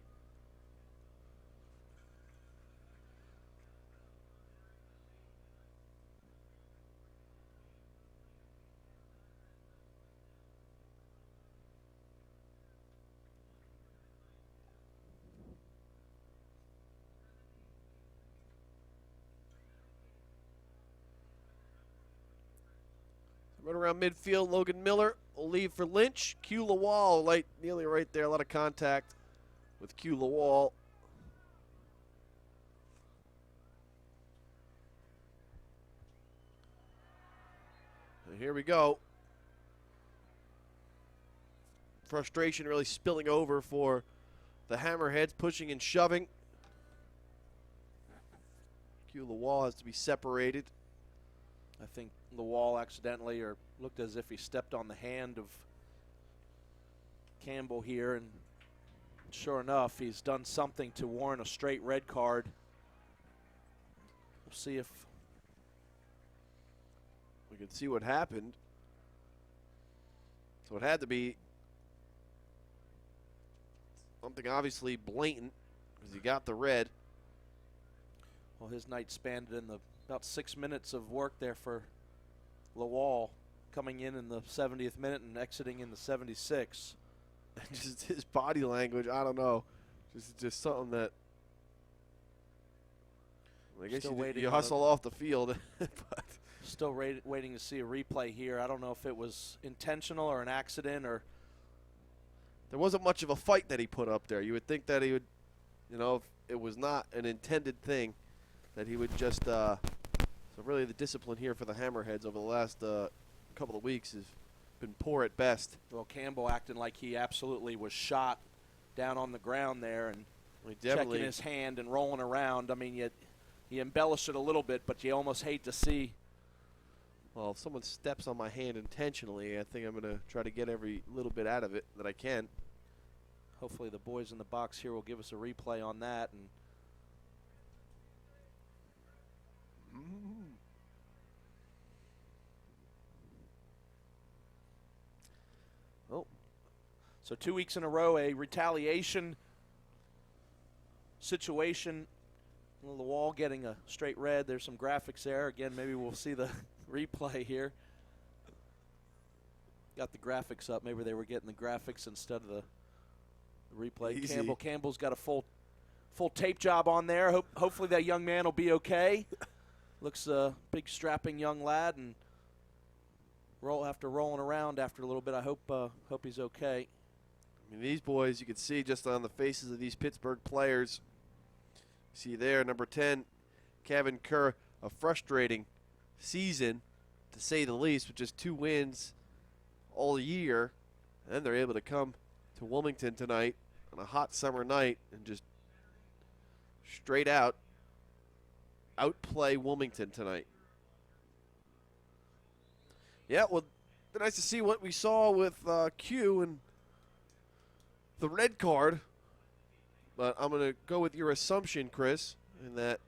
Right around midfield, Logan Miller will leave for Lynch. Q Lawal, nearly right there. A lot of contact with Q Lawal. And here we go. Frustration really spilling over for the Hammerheads, pushing and shoving. Q Lawal has to be separated. I think the wall accidentally or looked as if he stepped on the hand of Campbell here, and sure enough, he's done something to warrant a straight red card. We'll see if we can see what happened. So it had to be something obviously blatant because he got the red. Well, his night spanned in about 6 minutes of work there for Lawal, coming in the 70th minute and exiting in the 76th. Just his body language, I don't know. Just something that I guess you hustle off the field. But still waiting to see a replay here. I don't know if it was intentional or an accident or. There wasn't much of a fight that he put up there. You would think that he would, if it was not an intended thing, that he would just. So really, the discipline here for the Hammerheads over the last couple of weeks has been poor at best. Well, Campbell acting like he absolutely was shot down on the ground there and checking his hand and rolling around. I mean, you embellish it a little bit, but you almost hate to see. Well, if someone steps on my hand intentionally, I think I'm going to try to get every little bit out of it that I can. Hopefully the boys in the box here will give us a replay on that. And oh, so 2 weeks in a row, a retaliation situation. Well, the wall getting a straight red. There's some graphics there. Again, maybe we'll see the replay here. Got the graphics up. Maybe they were getting the graphics instead of the replay. Easy. Campbell's got a full tape job on there. Hopefully that young man will be okay. Looks a big strapping young lad, and after rolling around after a little bit, I hope he's okay. I mean, these boys, you can see just on the faces of these Pittsburgh players, See there, number 10, Kevin Kerr, a frustrating season, to say the least, with just 2 wins all year. And they're able to come to Wilmington tonight on a hot summer night and just straight out outplay Wilmington tonight. Yeah, well, nice to see what we saw with Q and the red card. But I'm going to go with your assumption, Chris, in that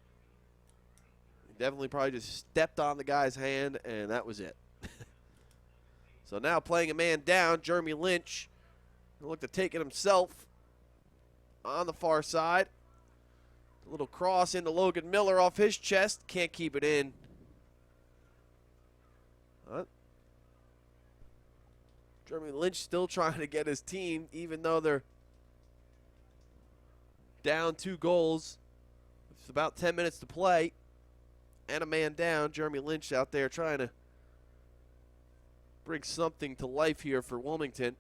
he definitely probably just stepped on the guy's hand, and that was it. So now playing a man down, Jeremy Lynch will look to take it himself on the far side. A little cross into Logan Miller off his chest. Can't keep it in. Jeremy Lynch still trying to get his team, even though they're down 2 goals. It's about 10 minutes to play. And a man down. Jeremy Lynch out there trying to bring something to life here for Wilmington. It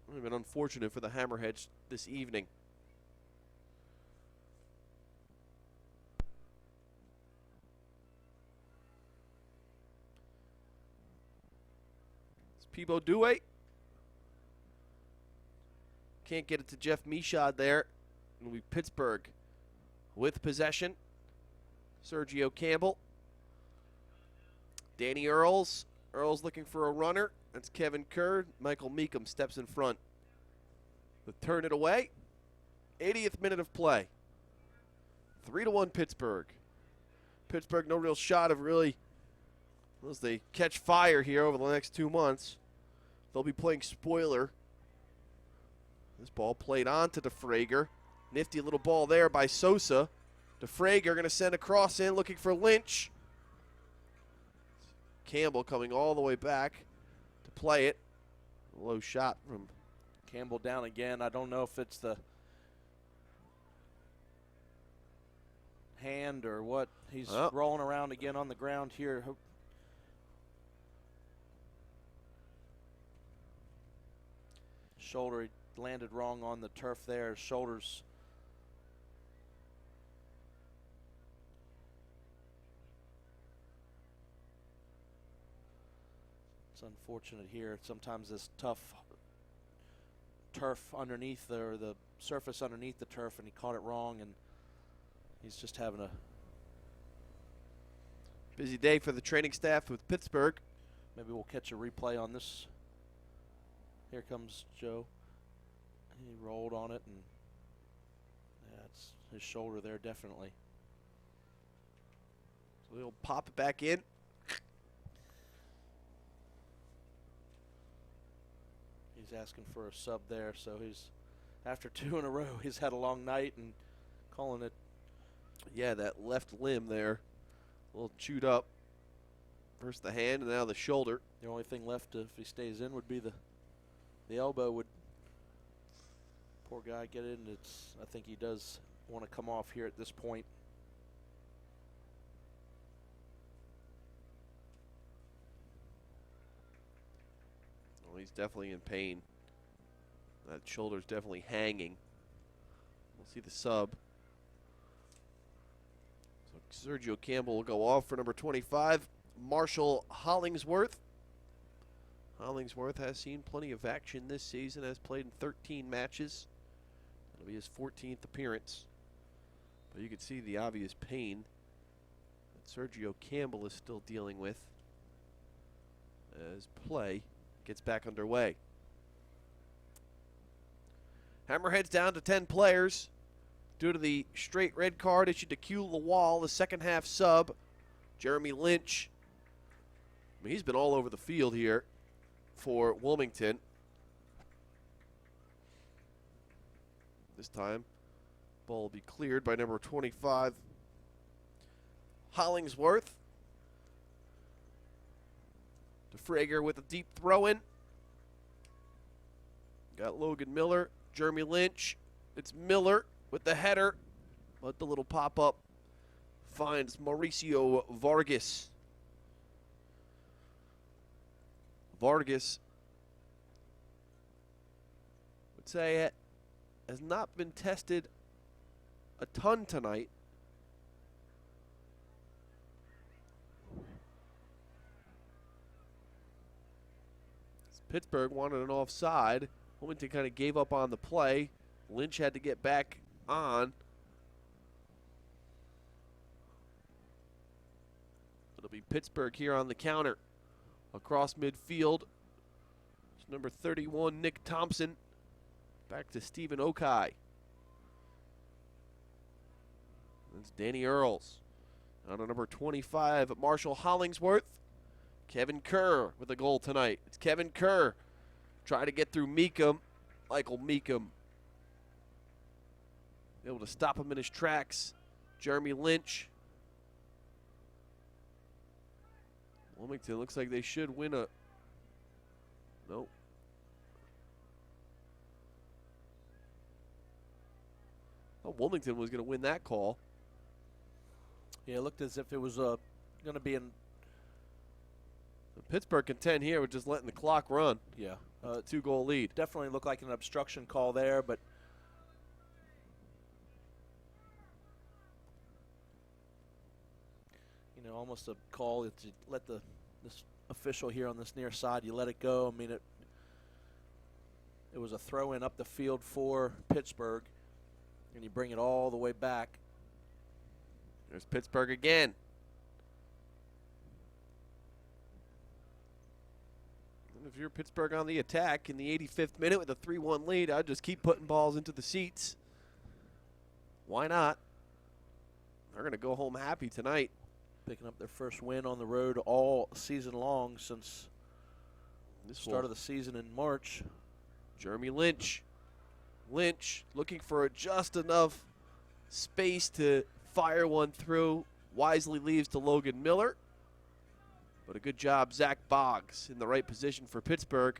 would have been unfortunate for the Hammerheads this evening. It's Peebo Douay. Can't get it to Jeff Michaud there. It'll be Pittsburgh with possession. Sergio Campbell. Danny Earls. Earls looking for a runner. That's Kevin Kerr. Michael Meekum steps in front. They'll turn it away. 80th minute of play. 3-1 Pittsburgh. Pittsburgh no real shot of really, unless they catch fire here over the next 2 months. They'll be playing spoiler. This ball played on to DeFrager. Nifty little ball there by Sosa. DeFrager going to send a cross in, looking for Lynch. Campbell coming all the way back to play it. A low shot from Campbell down again. I don't know if it's the hand or what. He's rolling around again on the ground here. Shoulder, he landed wrong on the turf there. His shoulders. It's unfortunate here. Sometimes this tough turf underneath or the surface underneath the turf, and he caught it wrong, and he's just having a busy day for the training staff with Pittsburgh. Maybe we'll catch a replay on this. Here comes Joe. He rolled on it, and yeah, it's his shoulder there definitely. So he'll pop it back in. He's asking for a sub there, so he's, after 2 in a row, he's had a long night and calling it. Yeah, that left limb there, a little chewed up. First the hand and now the shoulder. The only thing left if he stays in would be the elbow. Would poor guy get in? I think he does want to come off here at this point. He's definitely in pain. That shoulder's definitely hanging. We'll see the sub. So Sergio Campbell will go off for number 25, Marshall Hollingsworth. Hollingsworth has seen plenty of action this season, has played in 13 matches. It'll be his 14th appearance. But you can see the obvious pain that Sergio Campbell is still dealing with as play gets back underway. Hammerheads down to 10 players due to the straight red card issued to Q Lawal, the second half sub. Jeremy Lynch. I mean, he's been all over the field here for Wilmington. This time, ball will be cleared by number 25, Hollingsworth. DeFrager with a deep throw in. Got Logan Miller, Jeremy Lynch. It's Miller with the header, but the little pop up finds Mauricio Vargas. Vargas would say has not been tested a ton tonight. Pittsburgh wanted an offside. Wilmington kind of gave up on the play. Lynch had to get back on. It'll be Pittsburgh here on the counter. Across midfield, it's number 31, Nick Thompson. Back to Stephen Okai. That's Danny Earls. On to number 25, Marshall Hollingsworth. Kevin Kerr with a goal tonight. It's Kevin Kerr trying to get through Meekum. Michael Meekum able to stop him in his tracks. Jeremy Lynch. Wilmington looks like they should win a... Nope. Oh, Wilmington was going to win that call. Yeah, it looked as if it was going to be in... The Pittsburgh contend here with just letting the clock run. Yeah. Two-goal lead. Definitely looked like an obstruction call there, but... You know, almost a call to let this official here on this near side, you let it go. I mean, it was a throw-in up the field for Pittsburgh, and you bring it all the way back. There's Pittsburgh again. And if you're Pittsburgh on the attack in the 85th minute with a 3-1 lead, I'd just keep putting balls into the seats. Why not? They're going to go home happy tonight. Picking up their first win on the road all season long since the start of the season in March. Jeremy Lynch. Lynch looking for just enough space to fire one through. Wisely leaves to Logan Miller. But a good job, Zach Boggs in the right position for Pittsburgh.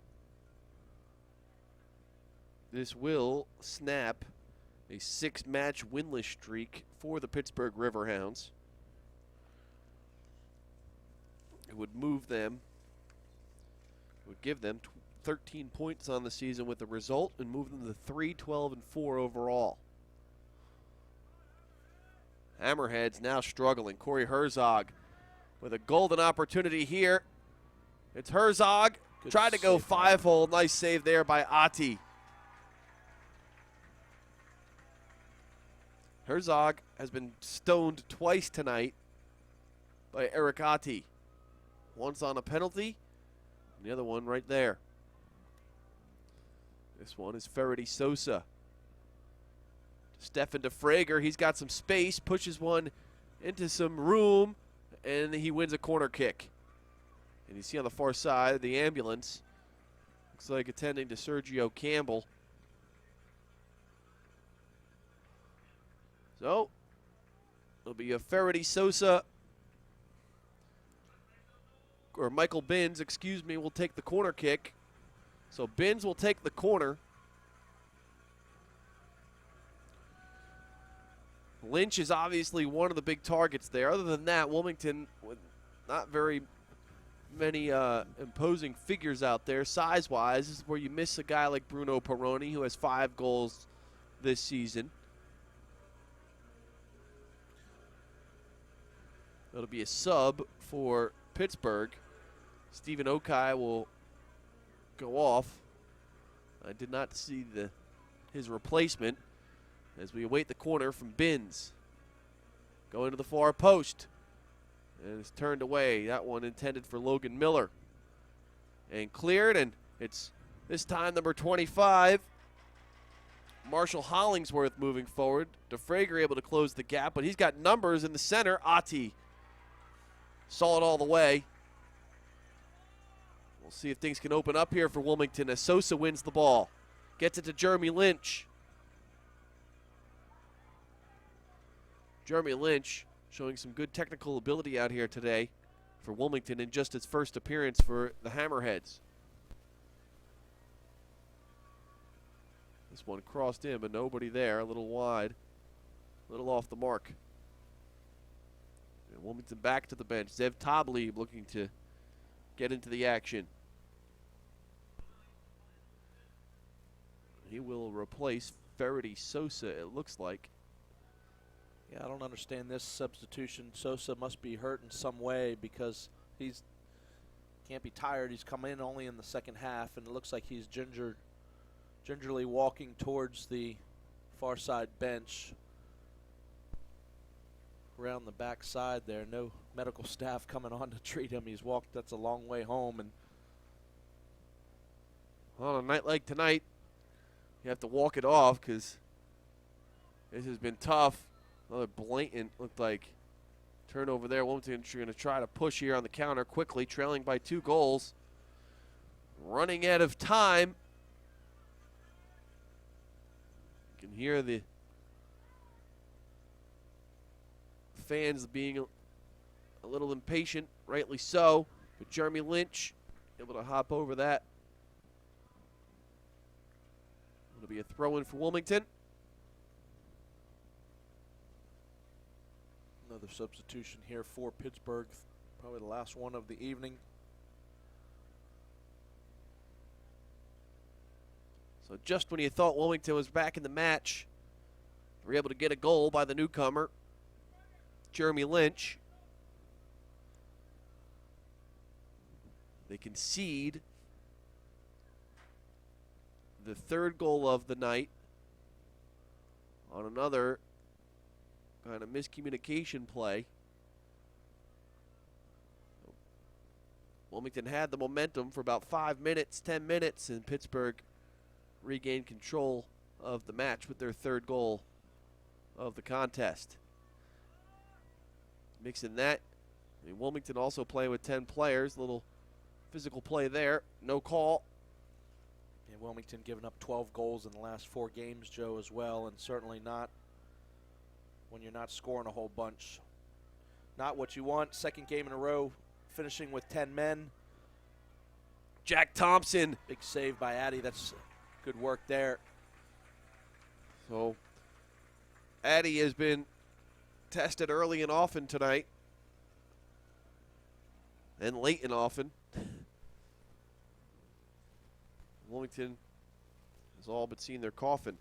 This will snap a 6-match winless streak for the Pittsburgh Riverhounds. It would move them, it would give them 13 points on the season with the result and move them to 3-12-4 overall. Hammerheads now struggling. Corey Herzog with a golden opportunity here. It's Herzog. Tried to go 5-hole. Nice save there by Ati. Herzog has been stoned twice tonight by Eric Ati. Once on a penalty, and the other one right there. This one is Ferretti Sosa. Stefan DeFrager, he's got some space, pushes one into some room, and he wins a corner kick. And you see on the far side, the ambulance. Looks like attending to Sergio Campbell. So, it'll be a Ferretti Sosa, or Michael Binns, excuse me, will take the corner kick. So Binns will take the corner. Lynch is obviously one of the big targets there. Other than that, Wilmington with not very many imposing figures out there size-wise. This is where you miss a guy like Bruno Peroni, who has 5 goals this season. It'll be a sub for Pittsburgh. Stephen Okai will go off. I did not see his replacement as we await the corner from Binns. Going to the far post. And it's turned away. That one intended for Logan Miller. And cleared, and it's this time number 25. Marshall Hollingsworth moving forward. DeFrager able to close the gap, but he's got numbers in the center. Ati saw it all the way. We'll see if things can open up here for Wilmington as Sosa wins the ball. Gets it to Jeremy Lynch. Jeremy Lynch showing some good technical ability out here today for Wilmington in just its first appearance for the Hammerheads. This one crossed in, but nobody there. A little wide. A little off the mark. And Wilmington back to the bench. Zev Tablib looking to get into the action. He will replace Ferretti Sosa, it looks like. Yeah, I don't understand this substitution. Sosa must be hurt in some way because he's can't be tired. He's come in only in the second half, and it looks like he's gingerly walking towards the far side bench. Around the back side there, no medical staff coming on to treat him. He's walked, that's a long way home. And on a night like tonight, you have to walk it off because this has been tough. Another blatant, looked like, turnover there. Wilmington going to try to push here on the counter quickly, trailing by 2 goals. Running out of time. You can hear the fans being a little impatient, rightly so. But Jeremy Lynch able to hop over that. It'll be a throw-in for Wilmington. another substitution here for Pittsburgh, probably the last one of the evening. So just when you thought Wilmington was back in the match, they were able to get a goal by the newcomer, Jeremy Lynch. They concede the third goal of the night on another kind of miscommunication play. Wilmington had the momentum for about 5 minutes, 10 minutes, and Pittsburgh regained control of the match with their third goal of the contest. Mixing that, I mean, Wilmington also playing with 10 players, a little physical play there, no call. And Wilmington giving up 12 goals in the last 4 games, Joe, as well, and certainly not when you're not scoring a whole bunch. Not what you want. Second game in a row, finishing with 10 men. Jack Thompson. Big save by Addy. That's good work there. So, Addy has been tested early and often tonight. And late and often. Wilmington has all but seen their coffin.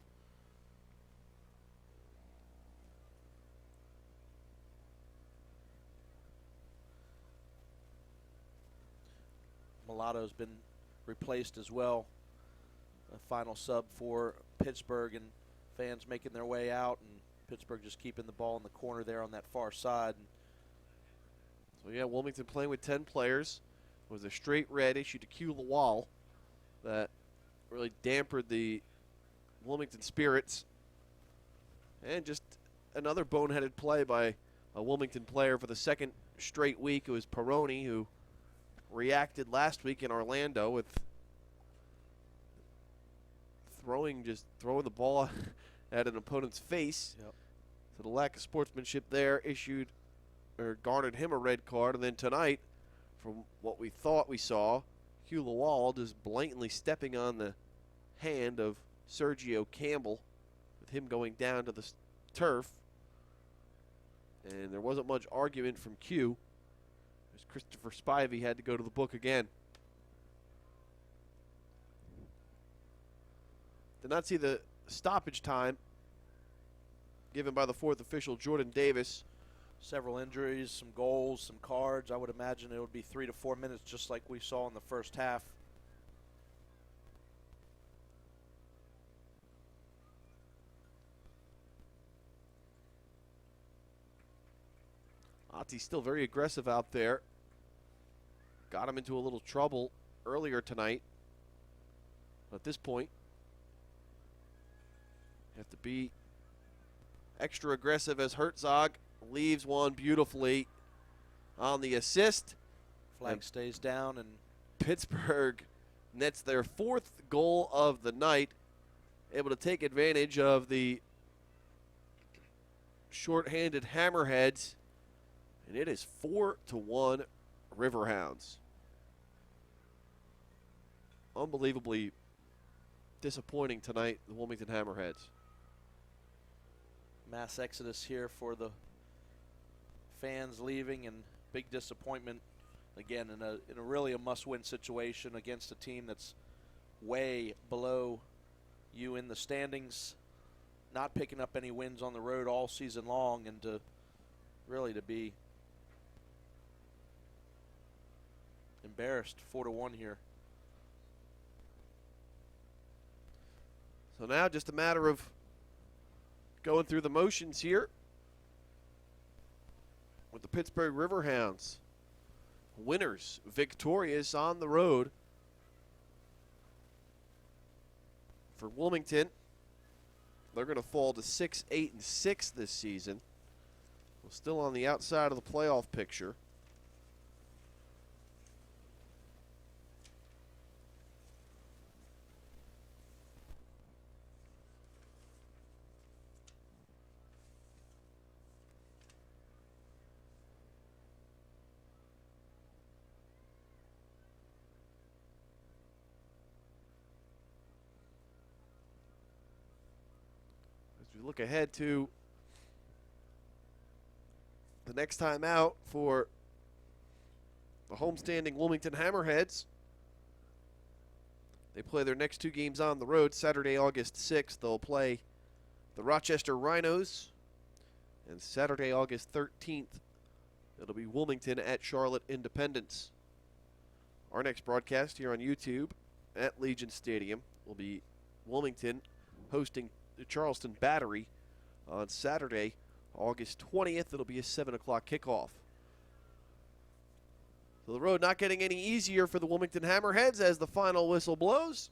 Mulatto's been replaced as well. A final sub for Pittsburgh, and fans making their way out, and Pittsburgh just keeping the ball in the corner there on that far side. So yeah, Wilmington playing with 10 players. It was a straight red issued to Q Lawal that really dampened the Wilmington spirits. And just another boneheaded play by a Wilmington player for the second straight week. It was Peroni who reacted last week in Orlando with throwing the ball at an opponent's face. Yep. So the lack of sportsmanship there garnered him a red card. And then tonight, from what we thought we saw, Hugh Lawal just blatantly stepping on the hand of Sergio Campbell with him going down to the turf. And there wasn't much argument from Q. As Christopher Spivey had to go to the book again. Did not see the stoppage time given by the fourth official, Jordan Davis. Several injuries, some goals, some cards. I would imagine it would be 3 to 4 minutes just like we saw in the first half. Ati's still very aggressive out there. Got him into a little trouble earlier tonight. But at this point, you have to be extra aggressive as Herzog leaves one beautifully on the assist. Flag stays down, and Pittsburgh nets their 4th goal of the night, able to take advantage of the short-handed Hammerheads, and it is 4-1 Riverhounds. Unbelievably disappointing tonight, the Wilmington Hammerheads. Mass exodus here for the fans leaving, and big disappointment again in a really a must-win situation against a team that's way below you in the standings. not picking up any wins on the road all season long, and to be embarrassed 4-1 here. So now just a matter of going through the motions here with the Pittsburgh Riverhounds. Winners, victorious on the road for Wilmington. They're going to fall to 6-8-6 this season. We're still on the outside of the playoff picture. As we look ahead to the next time out for the homestanding Wilmington Hammerheads, they play their next 2 games on the road. Saturday, August 6th, they'll play the Rochester Rhinos, and Saturday, August 13th, it'll be Wilmington at Charlotte Independence. Our next broadcast here on YouTube at Legion Stadium will be Wilmington hosting the Charleston Battery on Saturday, August 20th. It'll be a 7 o'clock kickoff. So the road not getting any easier for the Wilmington Hammerheads as the final whistle blows.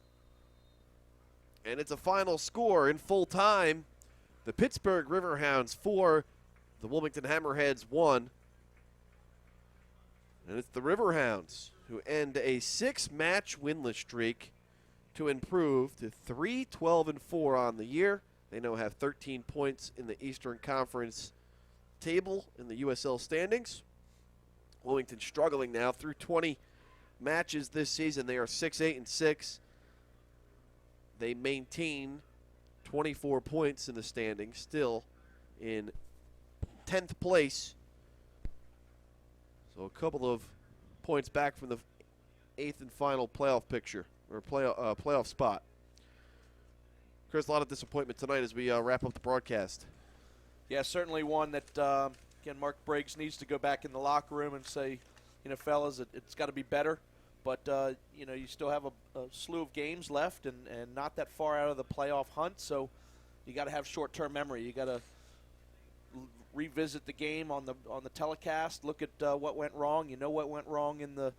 And it's a final score in full time. The Pittsburgh Riverhounds 4, the Wilmington Hammerheads 1. And it's the Riverhounds who end a 6-match winless streak to improve to 3-12-4 on the year. They now have 13 points in the Eastern Conference table in the USL standings. Wilmington struggling now through 20 matches this season. They are 6-8-6. They maintain 24 points in the standings, still in 10th place. So a couple of points back from the 8th and final playoff picture, or playoff spot. Chris, a lot of disappointment tonight as we wrap up the broadcast. Yeah, certainly one that, again, Mark Briggs needs to go back in the locker room and say, fellas, it's got to be better. But, you still have a slew of games left and not that far out of the playoff hunt. So you got to have short-term memory. You got to revisit the game on the telecast, look at what went wrong. You know what went wrong in the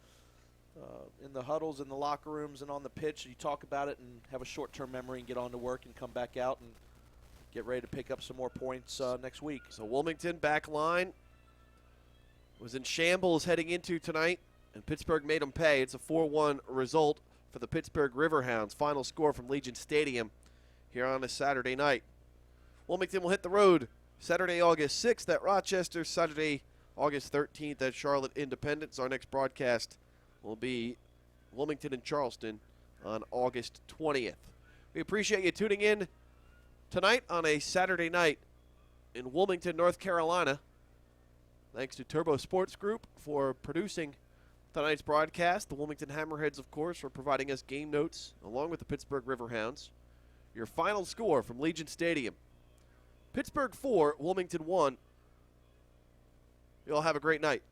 huddles, in the locker rooms, and on the pitch. You talk about it and have a short-term memory and get on to work and come back out and get ready to pick up some more points next week. So Wilmington back line was in shambles heading into tonight, and Pittsburgh made them pay. It's a 4-1 result for the Pittsburgh Riverhounds. Final score from Legion Stadium here on a Saturday night. Wilmington will hit the road Saturday, August 6th at Rochester, Saturday, August 13th at Charlotte Independence. Our next broadcast will be Wilmington and Charleston on August 20th. We appreciate you tuning in tonight on a Saturday night in Wilmington, North Carolina. Thanks to Turbo Sports Group for producing tonight's broadcast. The Wilmington Hammerheads, of course, for providing us game notes, along with the Pittsburgh Riverhounds. Your final score from Legion Stadium: Pittsburgh 4, Wilmington 1. You all have a great night.